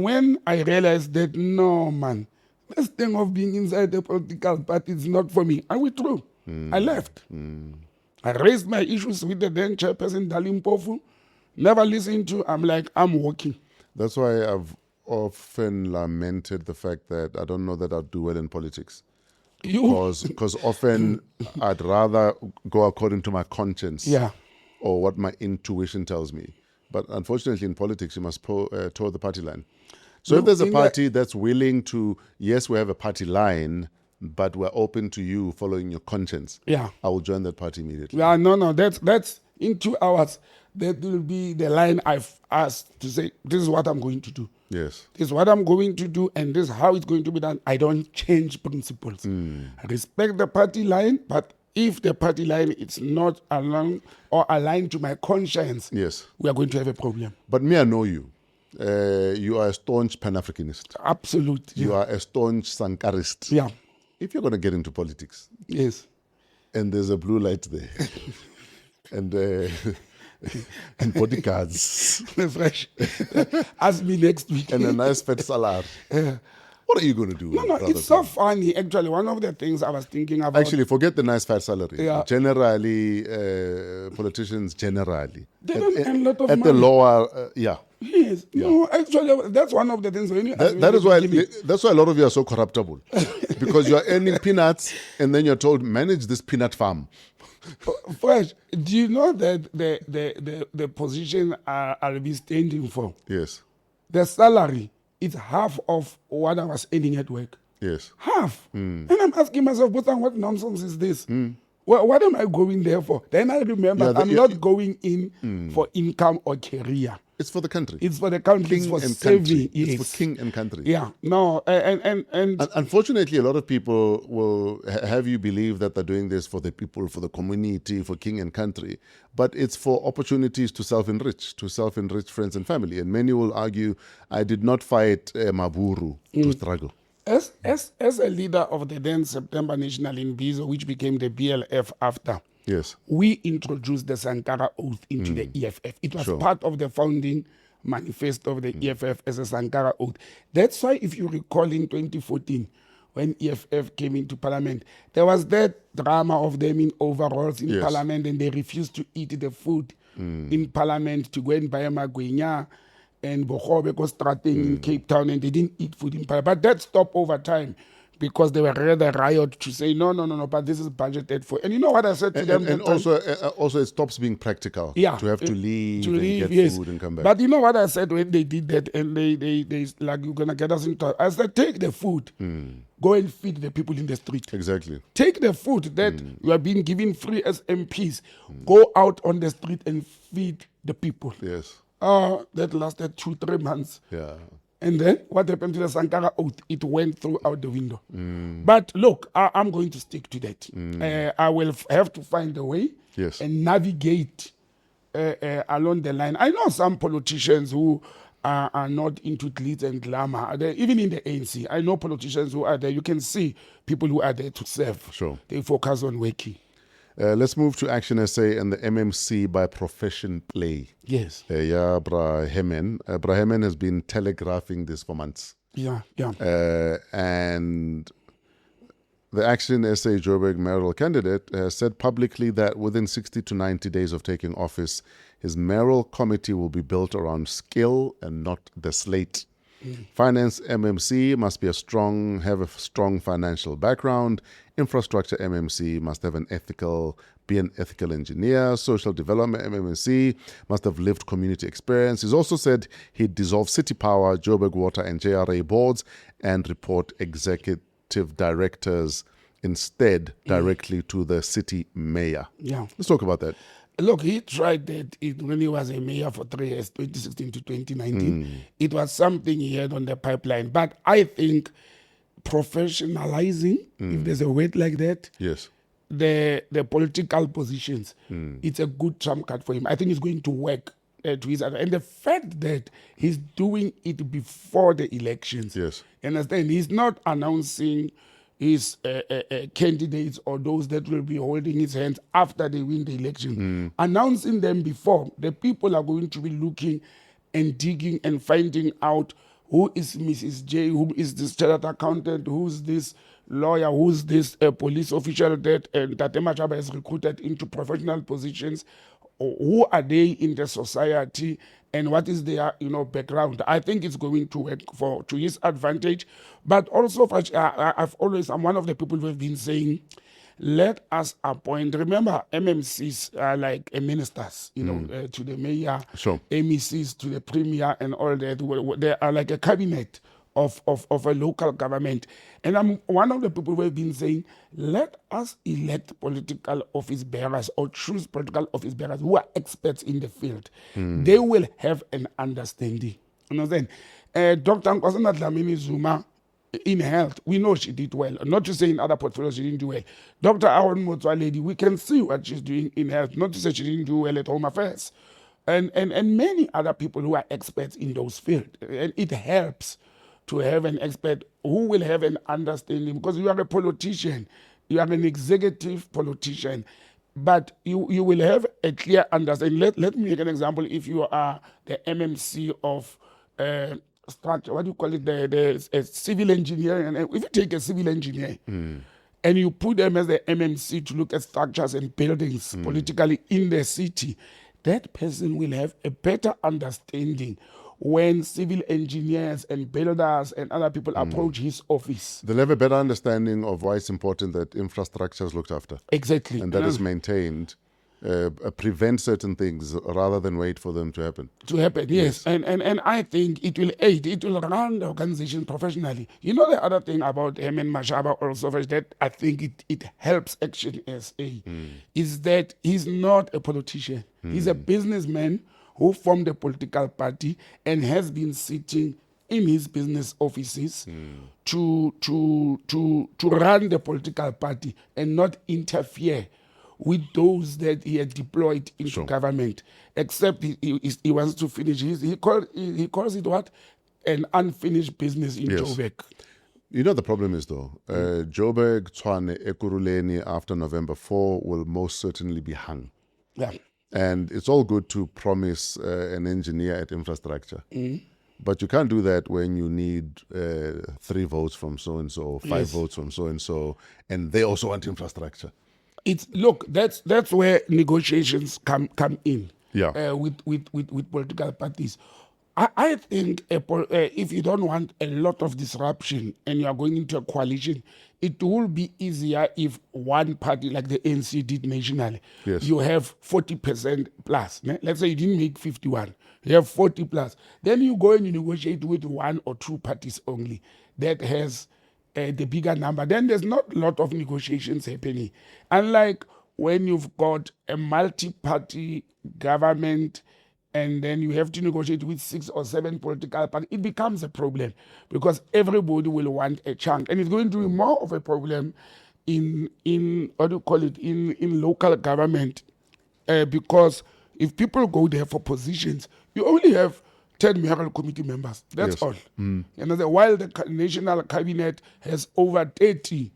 when I realized that no, man, this thing of being inside the political party is not for me, I withdrew. I left. I raised my issues with the then chairperson Dalimpofu, Never listen to, I'm like, I'm working. That's why I've often lamented the fact that I don't know that I'll do well in politics. Because often I'd rather go according to my conscience Yeah. or what my intuition tells me. But unfortunately, in politics, you must toe the party line. So if there's a party that's willing to, yes, we have a party line, but we're open to you following your conscience, Yeah. I will join that party immediately. Yeah, no, that's in 2 hours. That will be the line I've asked to say, this is what I'm going to do. Yes. This is what I'm going to do, and this is how it's going to be done. I don't change principles. I respect the party line, but if the party line is not aligned or aligned to my conscience, Yes. we are going to have a problem. But me, I know you. You are a staunch Pan-Africanist. Absolutely. You are a staunch Sankarist. Yeah. If you're going to get into politics, Yes. and there's a blue light there, and bodyguards, Fresh. Ask me next week. and a nice fat salad, what are you going to do? No, it's so funny. Actually, one of the things I was thinking about. Actually, forget the nice fat salary. Yeah. Generally, politicians generally. They don't earn a lot of at money. the lower, yeah. Yes. Yeah. No, actually, that's one of the things. When you That's why a lot of you are so corruptible. Because you are earning peanuts and then you're told, manage this peanut farm. Fresh, do you know that the position I'll be standing for, Yes. the salary is half of what I was earning at work? Yes. Half. And I'm asking myself, Botsang, what nonsense is this? Well, what am I going there for? Then I remember I'm not going in for income or career. It's for the country. It's for the country. It's for saving. Yes. It's for king and country. Yeah. No. And unfortunately, a lot of people will have you believe that they're doing this for the people, for the community, for king and country. But it's for opportunities to self-enrich friends and family. And many will argue, I did not fight Maburu to struggle. As a leader of the then September National Inviso, which became the BLF after, yes, we introduced the Sankara Oath into the EFF. It was part of the founding manifesto of the EFF as a Sankara Oath. That's why, if you recall, in 2014, when EFF came into parliament, there was that drama of them in overalls in parliament, and they refused to eat the food in parliament to go and buy a magwenya and Bohobe was starting in Cape Town, and they didn't eat food in parliament. But that stopped over time because they were ready to riot to say, no, but this is budgeted for. And you know what I said to them? And also it stops being practical. Yeah. To have to leave and get food and come back. But you know what I said when they did that, and they like, you're going to get us into. I said, take the food, go and feed the people in the street. Exactly. Take the food that you are being given free as MPs, go out on the street and feed the people. Yes. That lasted 2-3 months. Yeah. And then what happened to the Sankara Oath? It went through out the window. But look, I'm going to stick to that. I will have to find a way and navigate along the line. I know some politicians who are not into glitz and glamour. Even in the ANC, I know politicians who are there. You can see people who are there to serve. Sure. They focus on working. Let's move to ActionSA and the MMC by profession play. Yes. Brahemen has been telegraphing this for months. Yeah. And the ActionSA Joburg mayoral candidate has said publicly that within 60 to 90 days of taking office, his mayoral committee will be built around skill and not the slate. Finance MMC must have a strong financial background. Infrastructure MMC must be an ethical engineer. Social development MMC must have lived community experience. He's also said he'd dissolve City Power, Joburg Water and JRA boards and report executive directors instead directly to the city mayor. Yeah. Let's talk about that. Look, he tried that when he was a mayor for 3 years, 2016 to 2019. It was something he had on the pipeline. But I think professionalizing, if there's a word like that, yes, the political positions, it's a good trump card for him. I think it's going to work to his advantage. And the fact that he's doing it before the elections, yes, understand, he's not announcing his candidates or those that will be holding his hands after they win the election. Announcing them before, the people are going to be looking and digging and finding out who is Mrs. J, who is this chartered accountant, who's this lawyer, who's this police official that Tate Machaba has recruited into professional positions, who are they in the society and what is their background. I think it's going to work to his advantage, but also I'm one of the people who have been saying, let us appoint. Remember, MMCs are like ministers, to the mayor, Sure. MECs to the premier, and all that. They are like a cabinet of a local government. And I'm one of the people who have been saying, let us elect political office bearers or choose political office bearers who are experts in the field. They will have an understanding. You know what I'm saying? Dr. Nkosana Dlamini Zuma, in health, we know she did well. Not to say in other portfolios she didn't do well. Dr. Aaron Motsoaledi, we can see what she's doing in health. Not to say she didn't do well at Home Affairs. And many other people who are experts in those fields. And it helps to have an expert who will have an understanding, because you are a politician, you are an executive politician, but you will have a clear understanding. Let me make an example. If you are the MMC of structure, what do you call it, the civil engineer, and if you take a civil engineer and you put them as the MMC to look at structures and buildings politically in the city, that person will have a better understanding when civil engineers and builders and other people approach his office. They'll have a better understanding of why it's important that infrastructure is looked after. Exactly. And that is maintained, prevent certain things rather than wait for them to happen. Yes. And I think it will aid, it will run the organization professionally. You know, the other thing about Herman Mashaba also is that I think it helps ActionSA is that he's not a politician. He's a businessman who formed a political party and has been sitting in his business offices to run the political party and not interfere with those that he had deployed into government. Except he wants to finish he calls it what? An unfinished business in Joburg. You know, the problem is though, Joburg, Tshwane, Ekurhuleni after November 4 will most certainly be hung. Yeah. And it's all good to promise an engineer at infrastructure. But you can't do that when you need 3 votes from so-and-so, 5 votes from so-and-so, and they also want infrastructure. That's where negotiations come in. Yeah. With political parties. I think if you don't want a lot of disruption and you are going into a coalition, it will be easier if one party like the ANC did nationally. Yes. You have 40% plus. Let's say you didn't make 51. You have 40 plus. Then you go and you negotiate with 1 or 2 parties only that has the bigger number. Then there's not a lot of negotiations happening. Unlike when you've got a multi-party government and then you have to negotiate with 6 or 7 political parties, it becomes a problem because everybody will want a chunk. And it's going to be more of a problem in what do you call it, in local government because if people go there for positions, you only have 10 mayoral committee members. That's all. And while the national cabinet has over 30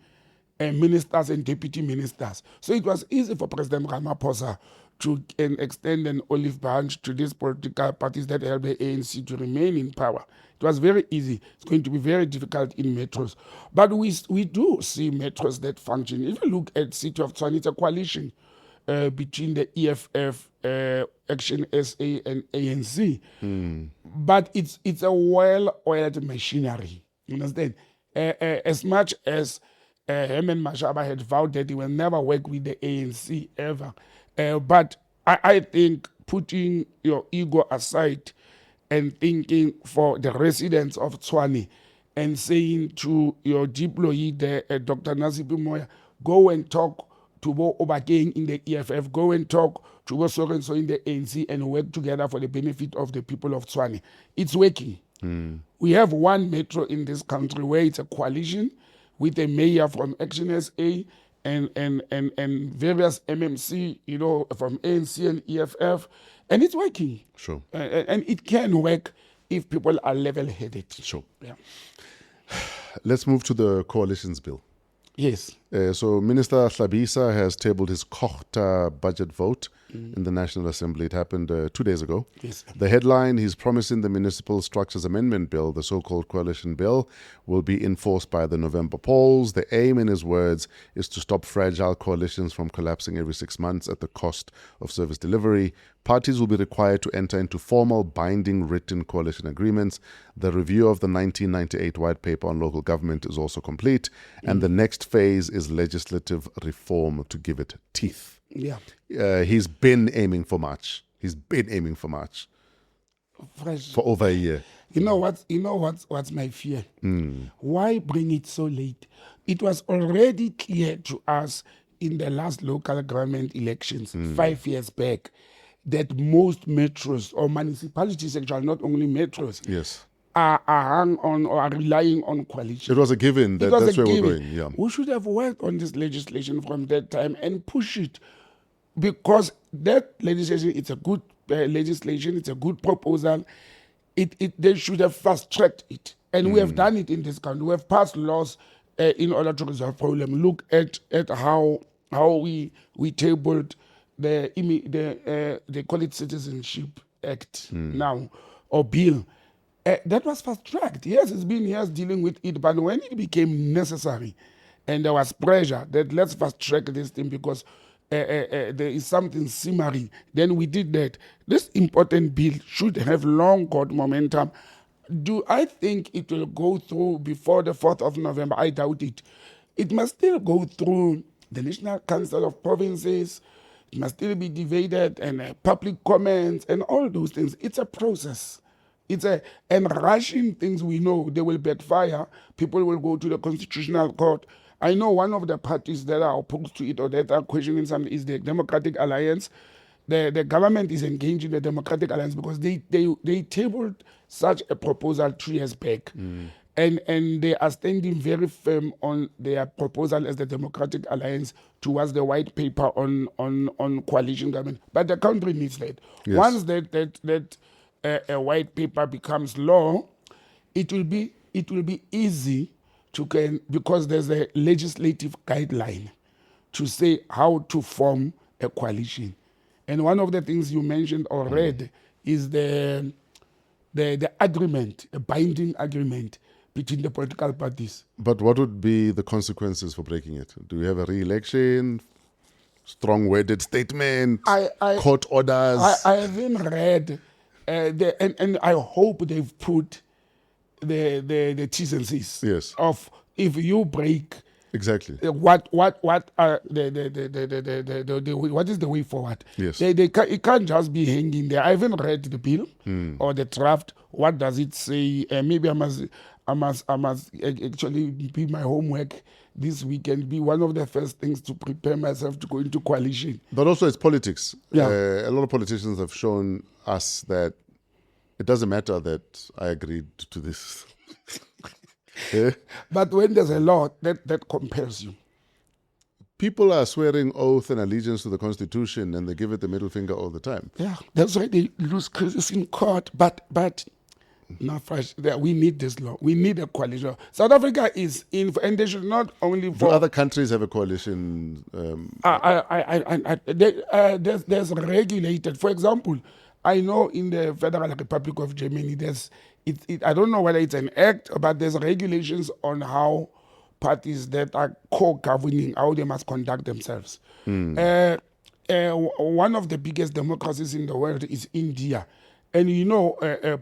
ministers and deputy ministers. So it was easy for President Ramaphosa to extend an olive branch to these political parties that help the ANC to remain in power. It was very easy. It's going to be very difficult in metros. But we do see metros that function. If you look at City of Tshwane, it's a coalition between the EFF, ActionSA and ANC. But it's a well-oiled machinery. You understand? As much as Herman Mashaba had vowed that he will never work with the ANC ever. But I think putting your ego aside and thinking for the residents of Tshwane and saying to your deployee, Dr. Nasibu Moya, go and talk to Bo Obakeng in the EFF, go and talk to Bo Sorenso in the ANC and work together for the benefit of the people of Tshwane. It's working. We have one metro in this country where it's a coalition with a mayor from ActionSA and various MMC, from ANC and EFF, and it's working. Sure. And it can work if people are level-headed. Sure. Yeah. Let's move to the coalitions bill. Yes. So Minister Hlabisa has tabled his Kochta budget vote in the National Assembly. It happened 2 days ago. Yes. The headline, he's promising the Municipal Structures Amendment Bill, the so-called coalition bill, will be enforced by the November polls. The aim, in his words, is to stop fragile coalitions from collapsing every 6 months at the cost of service delivery. Parties will be required to enter into formal binding written coalition agreements. The review of the 1998 White Paper on Local Government is also complete. And the next phase is legislative reform to give it teeth. Yeah. He's been aiming for March. Fresh. For over a year. You know what's my fear? Why bring it so late? It was already clear to us in the last local government elections 5 years back that most metros or municipalities, actually not only metros, Yes. are hung on or are relying on coalition. It was a given that that's where we're going. Yeah. We should have worked on this legislation from that time and push it, because that legislation, it's a good legislation, it's a good proposal. They should have fast-tracked it. And we have done it in this country. We have passed laws in order to resolve problem. Look at how we tabled they call it Citizenship Act now, or bill. That was fast-tracked. Yes, it's been years dealing with it, but when it became necessary and there was pressure that let's fast-track this thing because there is something simmering, then we did that. This important bill should have long got momentum. Do I think it will go through before the 4th of November? I doubt it. It must still go through the National Council of Provinces. It must still be debated and public comments and all those things. It's a process. And rushing things, we know they will backfire. People will go to the Constitutional Court. I know one of the parties that are opposed to it or that are questioning something is the Democratic Alliance. The government is engaged in the Democratic Alliance because they tabled such a proposal 2 years back. And they are standing very firm on their proposal as the Democratic Alliance towards the white paper on coalition government. But the country needs that. Yes. Once that a white paper becomes law, it will be easy because there's a legislative guideline to say how to form a coalition. And one of the things you mentioned already is the agreement, a binding agreement between the political parties. But what would be the consequences for breaking it? Do we have a re-election? Strong-worded statement? Court orders? I haven't read, and I hope they've put the T's and C's. Yes. Of if you break. Exactly. What are the what is the way forward? Yes. It can't just be hanging there. I haven't read the bill or the draft. What does it say? Maybe I must actually be my homework this weekend. Be one of the first things to prepare myself to go into coalition. But also it's politics. Yeah. A lot of politicians have shown us that it doesn't matter that I agreed to this. Yeah. But when there's a law that compels you. People are swearing oath and allegiance to the Constitution and they give it the middle finger all the time. Yeah, that's why they lose cases in court. But not fresh. We need this law. We need a coalition. South Africa is in, and they should not only for Do other countries have a coalition? There's regulated. For example, I know in the Federal Republic of Germany, I don't know whether it's an act, but there's regulations on how parties that are co-governing, how they must conduct themselves. One of the biggest democracies in the world is India. And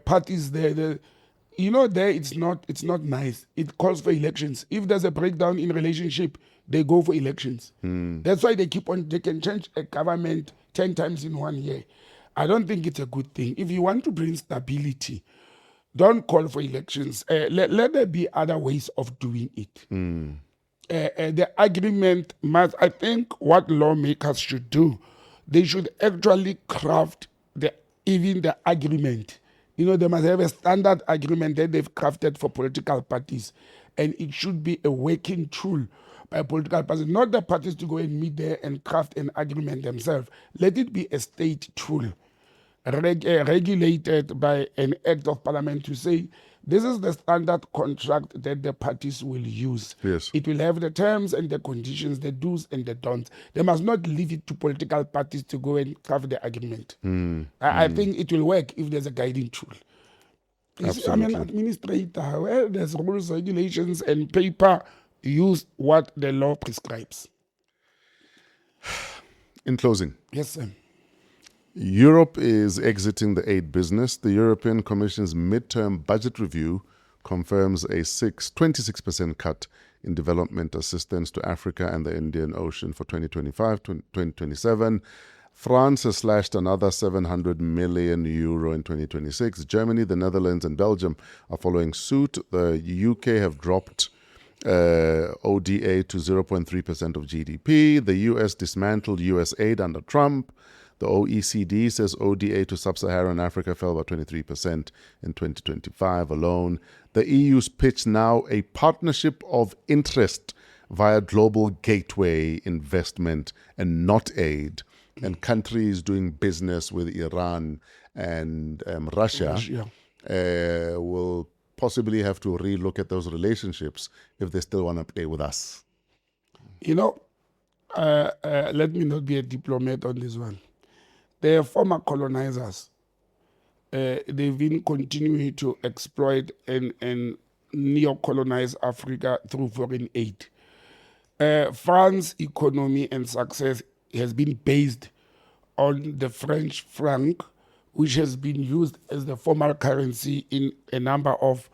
parties there, there it's not nice. It calls for elections. If there's a breakdown in relationship, they go for elections. That's why they can change a government 10 times in 1 year. I don't think it's a good thing. If you want to bring stability, don't call for elections. Let there be other ways of doing it. The agreement I think what lawmakers should do, they should actually craft even the agreement. They must have a standard agreement that they've crafted for political parties. And it should be a working tool by political parties, not the parties to go and meet there and craft an agreement themselves. Let it be a state tool. Regulated by an act of parliament to say This is the standard contract that the parties will use. Yes. It will have the terms and the conditions, the do's and the don'ts. They must not leave it to political parties to go and craft the agreement. I think it will work if there's a guiding tool. You see, I'm an administrator. Well, there's rules, regulations, and paper. Use what the law prescribes. In closing, Yes, sir. Europe is exiting the aid business. The European Commission's midterm budget review confirms a 26% cut in development assistance to Africa and the Indian Ocean for 2025-2027. France has slashed another 700 million euro in 2026. Germany, the Netherlands, and Belgium are following suit. The UK have dropped ODA to 0.3% of GDP. The US dismantled US aid under Trump. The OECD says ODA to sub-Saharan Africa fell by 23% in 2025 alone. The EU's pitch now a partnership of interest via global gateway investment and not aid. And countries doing business with Iran and Russia will possibly have to relook at those relationships if they still want to play with us. You know, let me not be a diplomat on this one. The former colonizers, they've been continuing to exploit and neo-colonize Africa through foreign aid. France's economy and success has been based on the French franc, which has been used as the formal currency in a number of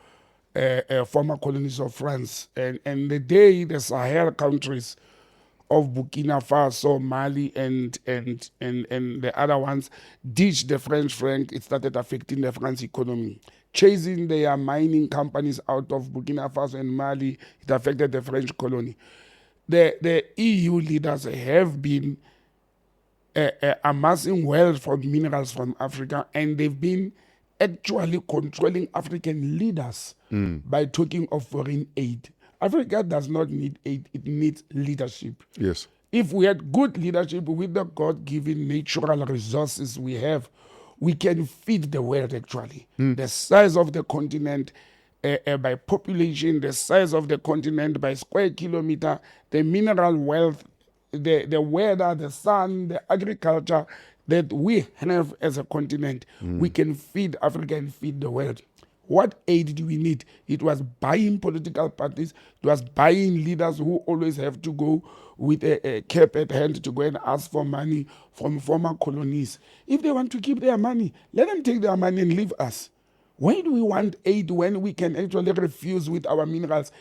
former colonies of France. And the day the Sahel countries of Burkina Faso, Mali, and the other ones ditched the French franc, it started affecting the French economy. Chasing their mining companies out of Burkina Faso and Mali, it affected the French colony. The EU leaders have been amassing wealth from minerals from Africa, and they've been actually controlling African leaders by talking of foreign aid. Africa does not need aid, it needs leadership. Yes. If we had good leadership with the God-given natural resources we have, we can feed the world actually. The size of the continent by population, the size of the continent by square kilometer, the mineral wealth, the weather, the sun, the agriculture that we have as a continent, we can feed Africa and feed the world. What aid do we need? It was buying political parties. It was buying leaders who always have to go with a cap at hand to go and ask for money from former colonies. If they want to keep their money, let them take their money and leave us. Why do we want aid when we can actually refuse with our minerals?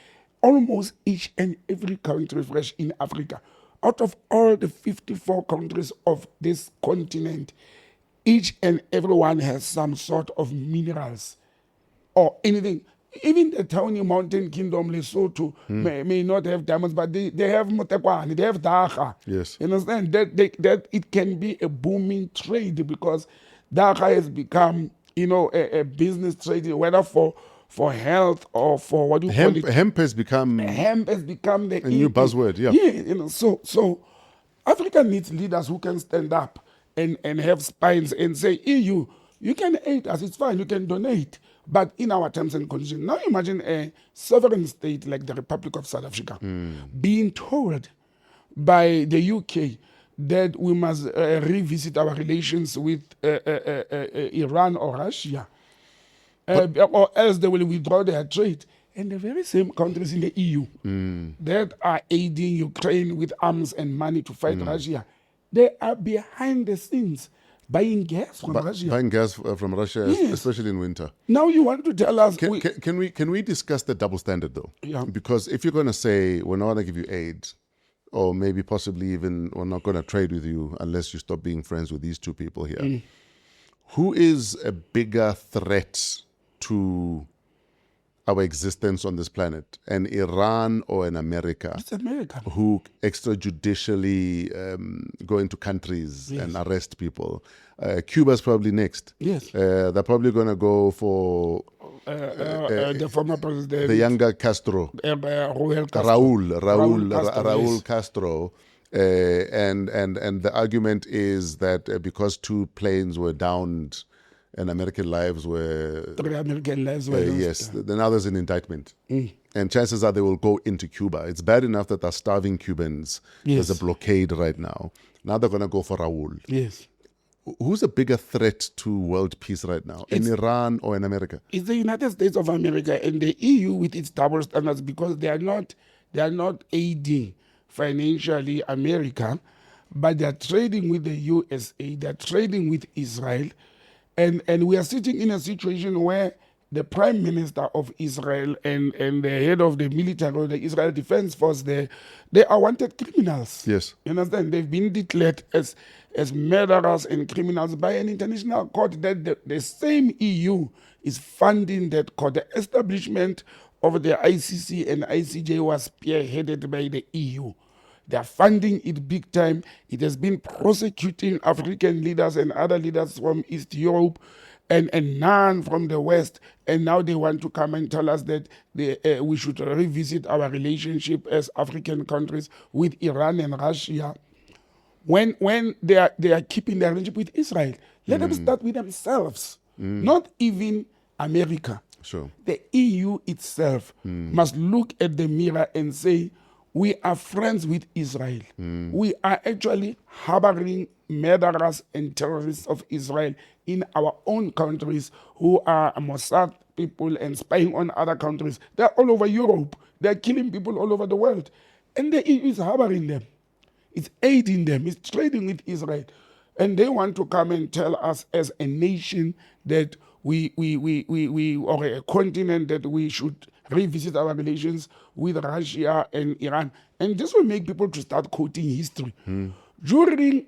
Almost each and every country fresh in Africa, out of all the 54 countries of this continent, each and everyone has some sort of minerals or anything. Even the tiny mountain kingdom, Lesotho, may not have diamonds, but they have motekwane, they have daga. Yes. You understand? That it can be a booming trade because daga has become, a business trade, whether for health or for what you call it. Hemp has become the new buzzword, yeah. Yeah, so Africa needs leaders who can stand up and have spines and say, EU, you can aid us, it's fine, you can donate, but in our terms and conditions. Now imagine a sovereign state like the Republic of South Africa being told by the UK that we must revisit our relations with Iran or Russia, or else they will withdraw their trade. And the very same countries in the EU that are aiding Ukraine with arms and money to fight Russia, they are behind the scenes buying gas from Russia. Buying gas from Russia, Yes. especially in winter. Now you want to tell us... Can we discuss the double standard, though? Yeah. Because if you're going to say, we're not going to give you aid, or maybe possibly even we're not going to trade with you unless you stop being friends with these two people here, who is a bigger threat to our existence on this planet, an Iran or an America? It's America. Who extrajudicially go into countries and arrest people. Cuba's probably next. Yes. They're probably going to go for The former president... the younger Castro. Raúl Castro. And the argument is that because two planes were downed and American lives were 3 American lives were lost. yes. Then now there's an indictment, and chances are they will go into Cuba. It's bad enough that they're starving Cubans. Yes. There's a blockade right now. Now they're going to go for Raul. Yes. Who's a bigger threat to world peace right now, in Iran or in America? It's the United States of America and the EU with its double standards, because they are not aiding financially America, but they are trading with the USA, they are trading with Israel, and we are sitting in a situation where the Prime Minister of Israel and the head of the military or the Israel Defense Force, they are wanted criminals. Yes. You understand? They've been declared as murderers and criminals by an international court that the same EU is funding that court. The establishment of the ICC and ICJ was spearheaded by the EU. They are funding it big time. It has been prosecuting African leaders and other leaders from East Europe and none from the West. And now they want to come and tell us that we should revisit our relationship as African countries with Iran and Russia. When they are keeping their relationship with Israel, let them start with themselves, not even America. Sure. The EU itself must look at the mirror and say, we are friends with Israel. We are actually harboring murderers and terrorists of Israel in our own countries who are Mossad people and spying on other countries. They're all over Europe. They're killing people all over the world. And the EU is harboring them. It's aiding them. It's trading with Israel. And they want to come and tell us as a nation that we or a continent that we should revisit our relations with Russia and Iran. And this will make people to start quoting history. During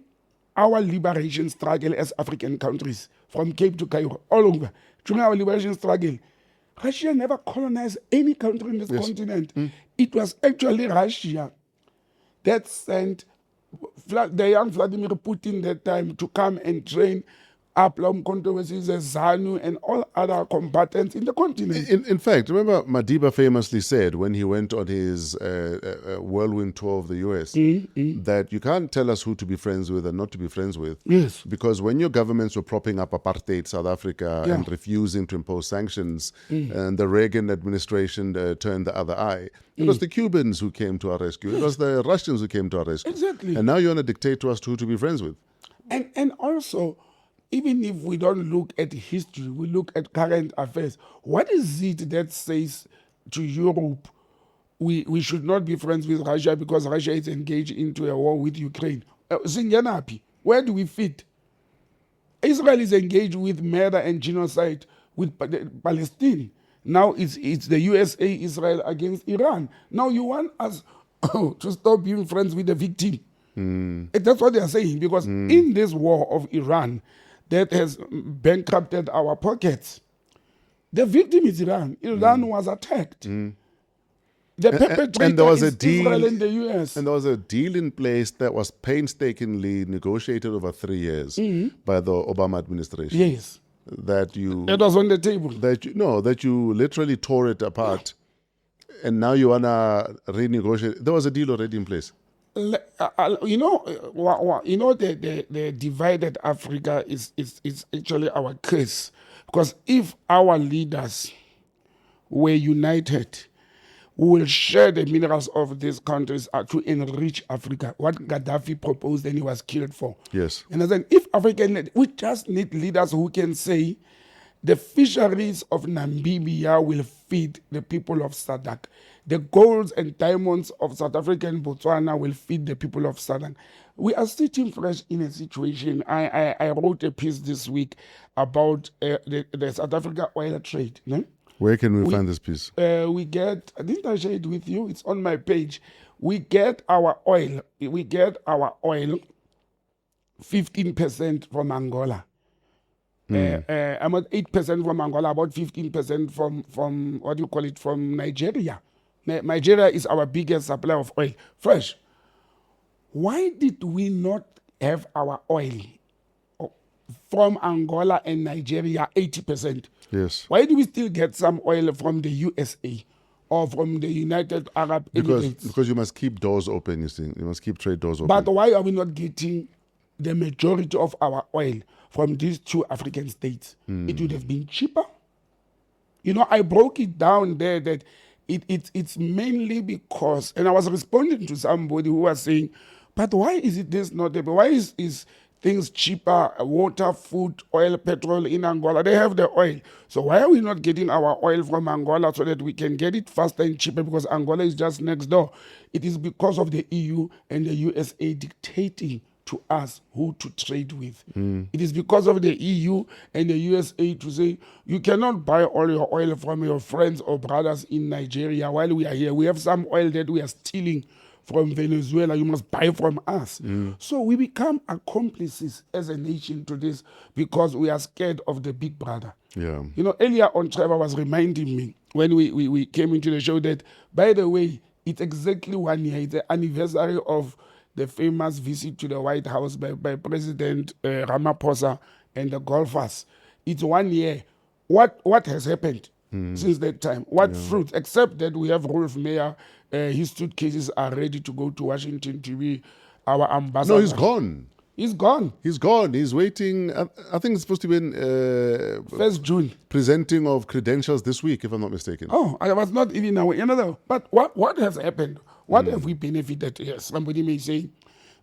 our liberation struggle as African countries, from Cape to Cairo, all over, during our liberation struggle, Russia never colonized any country in this continent. It was actually Russia that sent the young Vladimir Putin that time to come and train Aplom controversies, ZANU, and all other combatants in the continent. In fact, remember Madiba famously said when he went on his whirlwind tour of the US that you can't tell us who to be friends with and not to be friends with. Yes. Because when your governments were propping up apartheid South Africa and refusing to impose sanctions, and the Reagan administration turned the other eye, it was the Cubans who came to our rescue. It was the Russians who came to our rescue. Exactly. And now you want to dictate to us who to be friends with. And also, even if we don't look at history, we look at current affairs. What is it that says to Europe, we should not be friends with Russia because Russia is engaged into a war with Ukraine? Where do we fit? Israel is engaged with murder and genocide with Palestine. Now it's the USA, Israel against Iran. Now you want us to stop being friends with the victim. That's what they are saying, because in this war of Iran, that has bankrupted our pockets. The victim is Iran. Iran was attacked. The perpetrator and there was is a deal, Israel and the US. And there was a deal in place that was painstakingly negotiated over 3 years by the Obama administration. Yes. That was on the table. That you literally tore it apart, and now you wanna renegotiate. There was a deal already in place. The divided Africa is actually our curse, because if our leaders were united, we will share the minerals of these countries to enrich Africa. What Gaddafi proposed and he was killed for. Yes. And then if we just need leaders who can say the fisheries of Namibia will feed the people of SADC. The golds and diamonds of South Africa and Botswana will feed the people of SADC. We are sitting fresh in a situation. I wrote a piece this week about the South Africa oil trade. No? Where can we find this piece? Didn't I share it with you? It's on my page. We get our oil 15% from Angola. About 8% from Angola, about 15% from what do you call it, from Nigeria. Nigeria is our biggest supplier of oil, fresh. Why did we not have our oil from Angola and Nigeria 80%? Yes. Why do we still get some oil from the USA or from the United Arab Emirates? Because you must keep doors open, you see. You must keep trade doors open. But why are we not getting the majority of our oil from these 2 African states, it would have been cheaper. You know, I broke it down there that it's mainly because, and I was responding to somebody who was saying, but why is it this not there? Why is things cheaper, water, food, oil, petrol in Angola? They have the oil. So why are we not getting our oil from Angola so that we can get it faster and cheaper, because Angola is just next door? It is because of the EU and the USA dictating to us who to trade with. It is because of the EU and the USA to say, you cannot buy all your oil from your friends or brothers in Nigeria while we are here. We have some oil that we are stealing from Venezuela. You must buy from us. So we become accomplices as a nation to this because we are scared of the big brother. Yeah. You know, earlier on, Trevor was reminding me when we came into the show that, by the way, it's exactly 1 year. It's the anniversary of the famous visit to the White House by President Ramaphosa and the golfers. It's 1 year. What has happened since that time? What fruits? Except that we have Rolf Mayer. His suitcases are ready to go to Washington to be our ambassador. No, he's gone. He's gone. He's gone. He's waiting. I think it's supposed to be in 1st June. presenting of credentials this week, if I'm not mistaken. Oh, I was not even aware. But what has happened? What have we benefited? Yes, somebody may say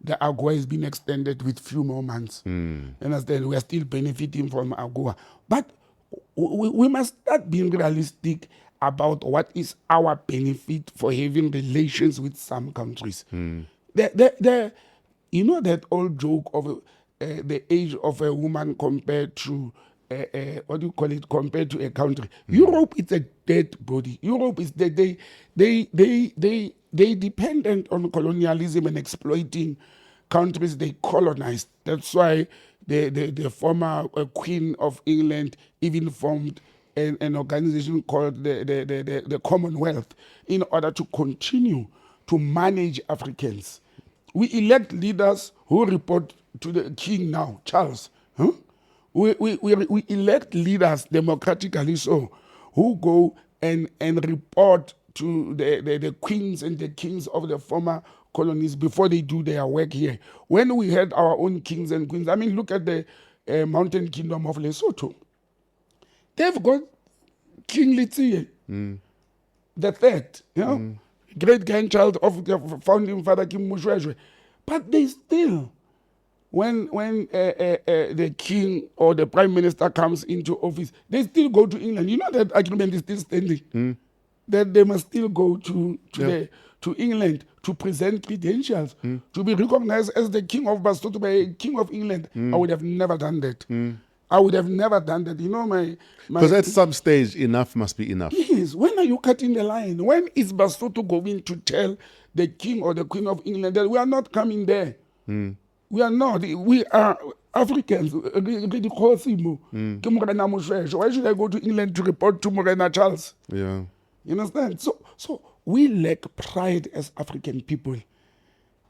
the AGOA has been extended with few more months. Understand? We are still benefiting from AGOA. But we must start being realistic about what is our benefit for having relations with some countries. You know that old joke of the age of a woman compared to what do you call it? Compared to a country. Europe is a dead body. Europe is dead. They dependent on colonialism and exploiting countries they colonized. That's why the former Queen of England even formed an organization called the Commonwealth in order to continue to manage Africans. We elect leaders who report to the king now, Charles. Huh? We elect leaders democratically so who go and report to the queens and the kings of the former colonies before they do their work here. When we had our own kings and queens, I mean, look at the mountain kingdom of Lesotho. They've got King Letsie, the third, you know, great grandchild of the founding father Kim Mushweshwe. But they still, when the king or the prime minister comes into office, they still go to England. You know that agreement is still standing. That they must still go to England to present credentials, to be recognized as the king of Basotho by king of England. I would have never done that. I would have never done that. You know, because at some stage, enough must be enough. Yes. When are you cutting the line? When is Basotho going to tell the king or the queen of England that we are not coming there? We are not. We are Africans. Why should I go to England to report to Morena Charles? Yeah. You understand? So we lack pride as African people.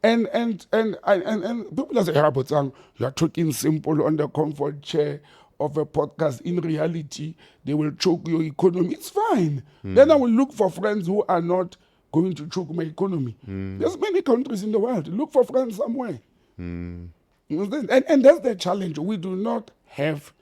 And people say, Botsang, you are talking simple on the comfort chair of a podcast. In reality, they will choke your economy. It's fine. Then I will look for friends who are not going to choke my economy. There's many countries in the world. Look for friends somewhere. You understand? And that's the challenge. We do not have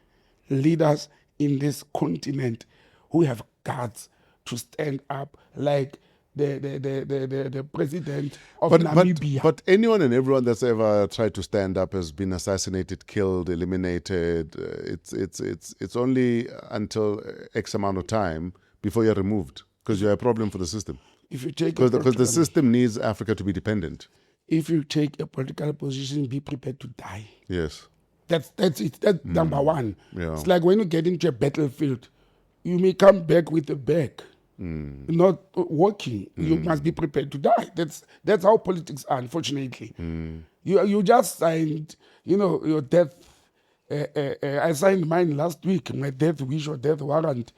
leaders in this continent who have guts to stand up like the president of Namibia. But anyone and everyone that's ever tried to stand up has been assassinated, killed, eliminated. It's only until X amount of time before you're removed because you're a problem for the system. If you take because the system needs Africa to be dependent. If you take a political position, be prepared to die. Yes. That's it. That's number one. Yeah. It's like when you get into a battlefield, you may come back with a bag. Not working. You must be prepared to die. That's how politics are, unfortunately. You just signed, your death. I signed mine last week, my death wish or death warrant,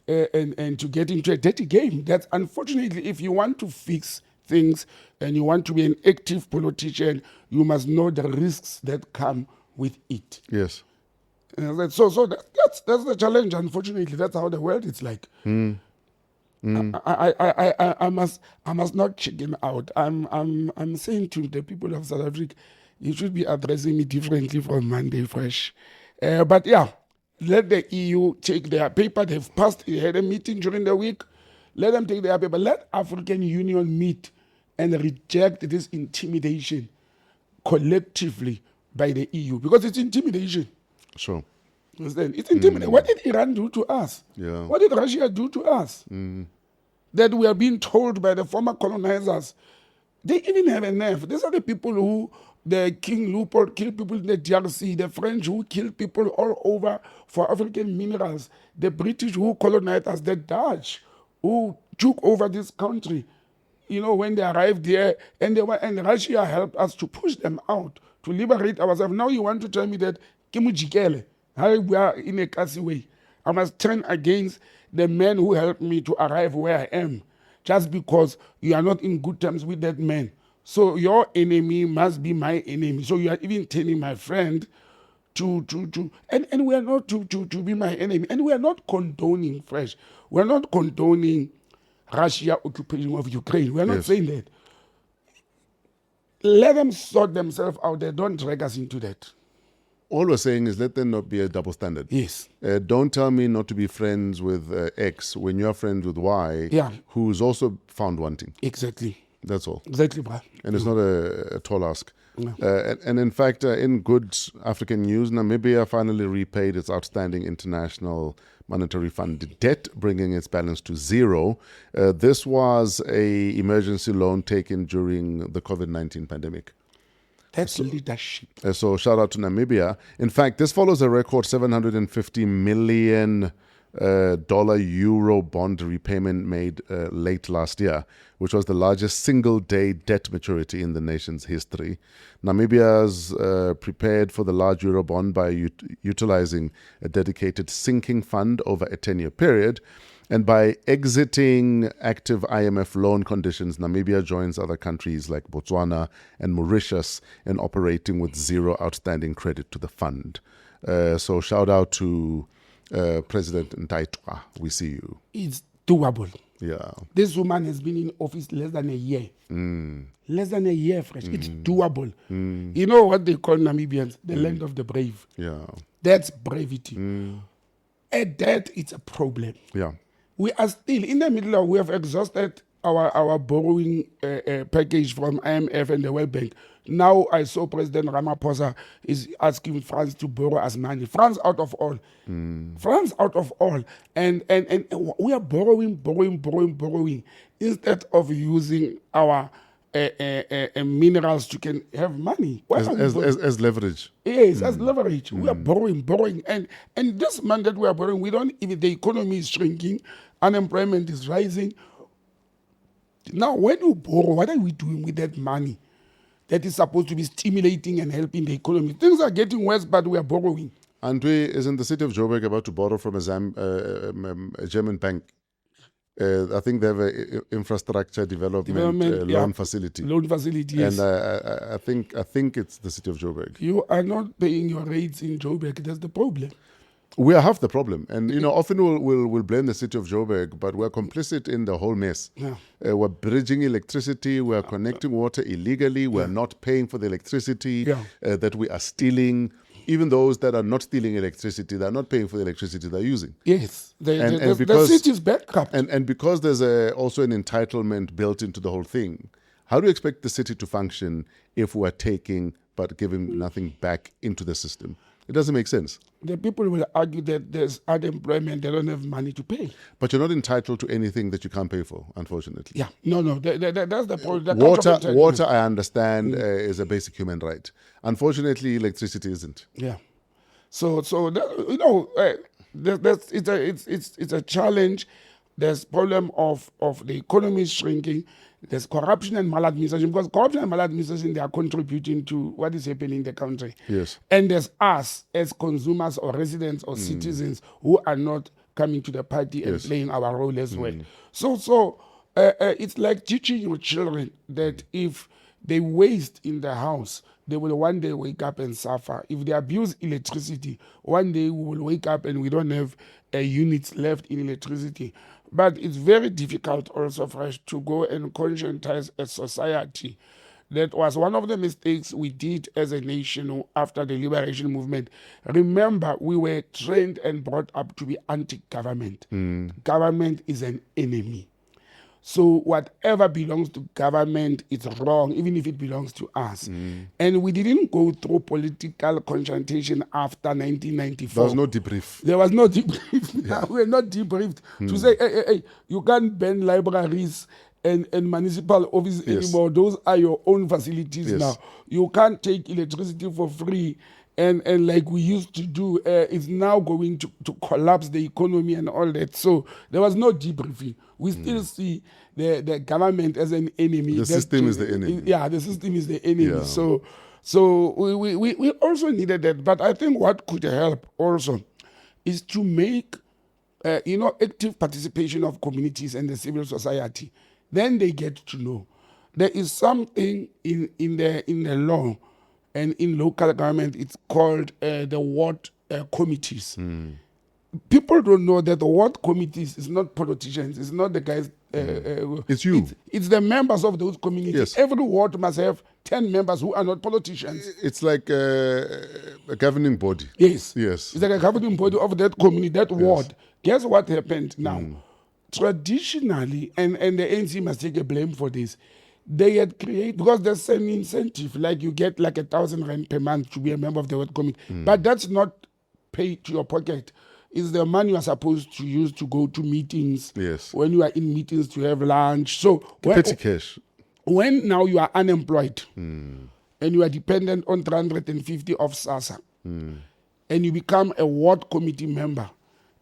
and to get into a dirty game. That's unfortunately, if you want to fix things and you want to be an active politician, you must know the risks that come with it. Yes. So that's the challenge. Unfortunately, that's how the world is like. I must not chicken out. I'm saying to the people of South Africa, You should be addressing me differently from Monday Fresh. But yeah, let the EU take their paper. They've passed, they had a meeting during the week. Let them take their paper. Let African Union meet and reject this intimidation collectively by the EU, because it's intimidation. Sure. Understand? It's intimidation. What did Iran do to us? Yeah. What did Russia do to us? That we are being told by the former colonizers. They even have a nerve. These are the people who, the King Leopold killed people in the DRC, the French who killed people all over for African minerals, the British who colonized us, the Dutch who took over this country. You know, when they arrived there, and Russia helped us to push them out, to liberate ourselves. Now you want to tell me that Kimujikele, how we are in a Kasi way. I must turn against the men who helped me to arrive where I am, just because you are not in good terms with that man. So your enemy must be my enemy. So you are even telling my friend and we are not to be my enemy. And we are not condoning Fresh. We are not condoning Russia occupation of Ukraine. We are not saying that. Let them sort themselves out there. Don't drag us into that. All we're saying is let there not be a double standard. Yes. Don't tell me not to be friends with X when you're friends with Y, who's also found wanting. Exactly. That's all. Exactly, bro. And it's not a tall ask. No. And in fact, in good African news, Namibia finally repaid its outstanding international monetary fund debt, bringing its balance to zero. This was a emergency loan taken during the COVID-19 pandemic. That's leadership. So shout out to Namibia. In fact, this follows a record $750 million euro bond repayment made late last year, which was the largest single-day debt maturity in the nation's history. Namibia's prepared for the large euro bond by utilizing a dedicated sinking fund over a 10-year period. And by exiting active IMF loan conditions, Namibia joins other countries like Botswana and Mauritius in operating with zero outstanding credit to the fund. So shout out to President Ntaitwa. We see you. It's doable. Yeah. This woman has been in office less than a year. Less than a year, Fresh. It's doable. You know what they call Namibians? The land of the brave. Yeah. That's brevity. At that, it's a problem. Yeah. We are still in the middle of, we have exhausted our borrowing package from IMF and the World Bank. Now I saw President Ramaphosa is asking France to borrow us money. France out of all. France out of all. And we are borrowing instead of using our minerals to can have money. As leverage. Yes, as leverage. We are borrowing. And this money that we are borrowing, we don't even, the economy is shrinking, unemployment is rising. Now, when you borrow, what are we doing with that money that is supposed to be stimulating and helping the economy? Things are getting worse, but we are borrowing. And isn't the city of Joburg about to borrow from a German bank? I think they have an infrastructure development loan facility. Loan facility, yes. And I think it's the city of Joburg. You are not paying your rates in Joburg. That's the problem. We are half the problem. And, often we'll blame the city of Joburg, but we're complicit in the whole mess. Yeah. We're bridging electricity. We're connecting water illegally. We're not paying for the electricity that we are stealing. Even those that are not stealing electricity, they're not paying for the electricity they're using. Yes. The city is bankrupt. And because there's also an entitlement built into the whole thing, how do you expect the city to function if we're taking but giving nothing back into the system? It doesn't make sense. The people will argue that there's unemployment, they don't have money to pay. But you're not entitled to anything that you can't pay for, unfortunately. Yeah, no, that's the problem. Water, I understand, is a basic human right. Unfortunately, electricity isn't. Yeah. So it's a challenge. There's problem of the economy shrinking. There's corruption and maladministration, because corruption and maladministration, they are contributing to what is happening in the country. Yes. And there's us as consumers or residents or citizens who are not coming to the party and playing our role as well. So it's like teaching your children that if they waste in the house, they will one day wake up and suffer. If they abuse electricity, one day we will wake up and we don't have units left in electricity. But it's very difficult also for us to go and conscientize a society That was one of the mistakes we did as a nation after the liberation movement. Remember, we were trained and brought up to be anti-government. Government is an enemy. So whatever belongs to government is wrong, even if it belongs to us. And we didn't go through political confrontation after 1994. There was no debrief. There was no debrief. We were not debriefed to say, hey, you can't ban libraries and municipal offices anymore. Those are your own facilities now. You can't take electricity for free. And like we used to do, it's now going to collapse the economy and all that. So there was no debriefing. We still see the government as an enemy. The system is the enemy. Yeah, the system is the enemy. Yeah. So we also needed that. But I think what could help also is to make, active participation of communities and the civil society. Then they get to know. There is something in the law and in local government, it's called the ward committees. People don't know that the ward committees is not politicians. It's not the guys. It's you. It's the members of those communities. Yes. Every ward must have 10 members who are not politicians. It's like a governing body. Yes. Yes. It's like a governing body of that community, that ward. Guess what happened now? Traditionally, and the ANC must take a blame for this, they had created, because there's an incentive, like you get like 1,000 rand per month to be a member of the ward committee. But that's not paid to your pocket. It's the money you are supposed to use to go to meetings. Yes. When you are in meetings to have lunch. So Petty cash. when now you are unemployed and you are dependent on 350 of SASA and you become a ward committee member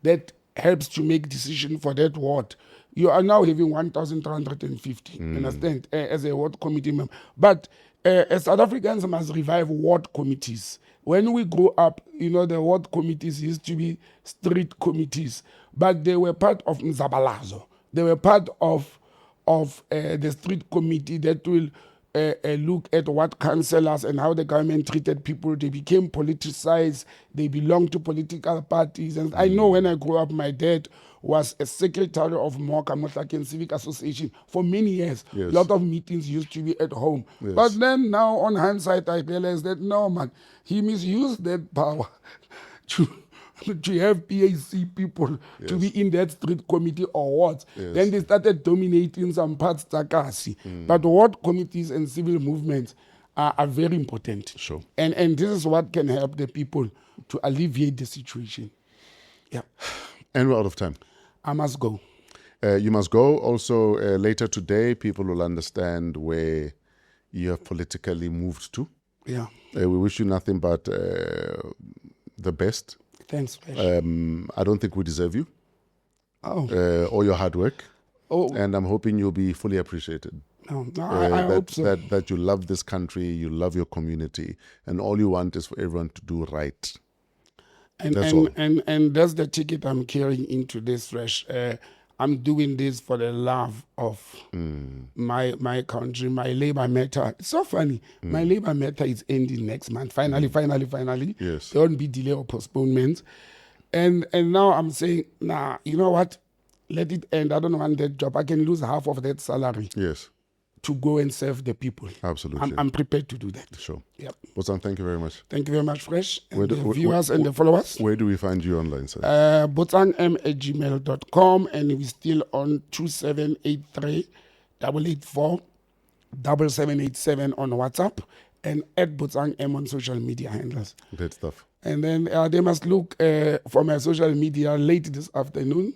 that helps to make decision for that ward, you are now having 1,350, understand, as a ward committee member. But as South Africans must revive ward committees. When we grew up, the ward committees used to be street committees, but they were part of Mzabalazo. They were part of the street committee that will look at what councillors and how the government treated people. They became politicized. They belonged to political parties. And I know when I grew up, my dad was a secretary of Moka Mohlaken Civic Association for many years. Yes. A lot of meetings used to be at home. Yes. But then now on hindsight, I realized that no, man, he misused that power to have PAC people to be in that street committee or what. Yes. Then they started dominating some parts Takasi. But ward committees and civil movements are very important. Sure. And this is what can help the people to alleviate the situation. Yeah. And we're out of time. I must go. You must go. Also, later today, people will understand where you have politically moved to. Yeah. We wish you nothing but the best. Thanks. I don't think we deserve you. All your hard work. And I'm hoping you'll be fully appreciated. I hope so. That you love this country, you love your community, and all you want is for everyone to do right. And that's the ticket I'm carrying into this fresh. I'm doing this for the love of my country, my labor matter. It's so funny. My labor matter is ending next month. Finally. Yes. There won't be delay or postponement. And now I'm saying, nah, you know what? Let it end. I don't want that job. I can lose half of that salary. Yes. To go and serve the people. Absolutely. I'm prepared to do that. Sure. Yep. Botsang, thank you very much. Thank you very much, Fresh. And the viewers and the followers. Where do we find you online, sir? botsangm@gmail.com, and we're still on 2783 884 7787 on WhatsApp, and at botsangm on social media handles. Great stuff. And then they must look for my social media late this afternoon.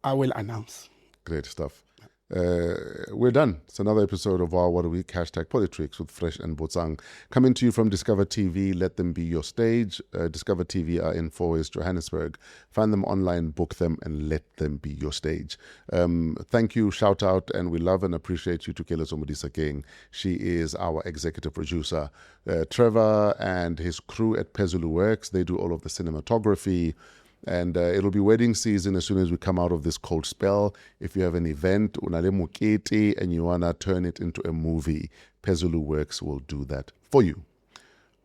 I will announce. Great stuff. We're done. It's another episode of Wow What a Week, #Politricks with Fresh and Botsang. Coming to you from Discover TV, let them be your stage. Discover TV are in Fourways, Johannesburg. Find them online, book them, and let them be your stage. Thank you, shout out, and we love and appreciate you to Loyiso Masuku. She is our executive producer. Trevor and his crew at Pezulu Works, they do all of the cinematography. And it'll be wedding season as soon as we come out of this cold spell. If you have an event, unale muketi, and you want to turn it into a movie, Pezulu Works will do that for you.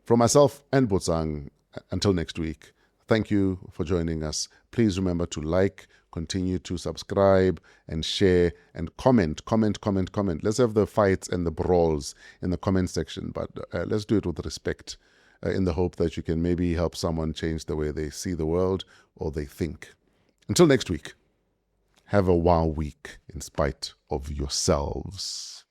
From myself and Botsang, until next week, thank you for joining us. Please remember to like, Continue to subscribe and share and comment. Let's have the fights and the brawls in the comment section, but let's do it with respect, in the hope that you can maybe help someone change the way they see the world or they think. Until next week, have a wow week in spite of yourselves.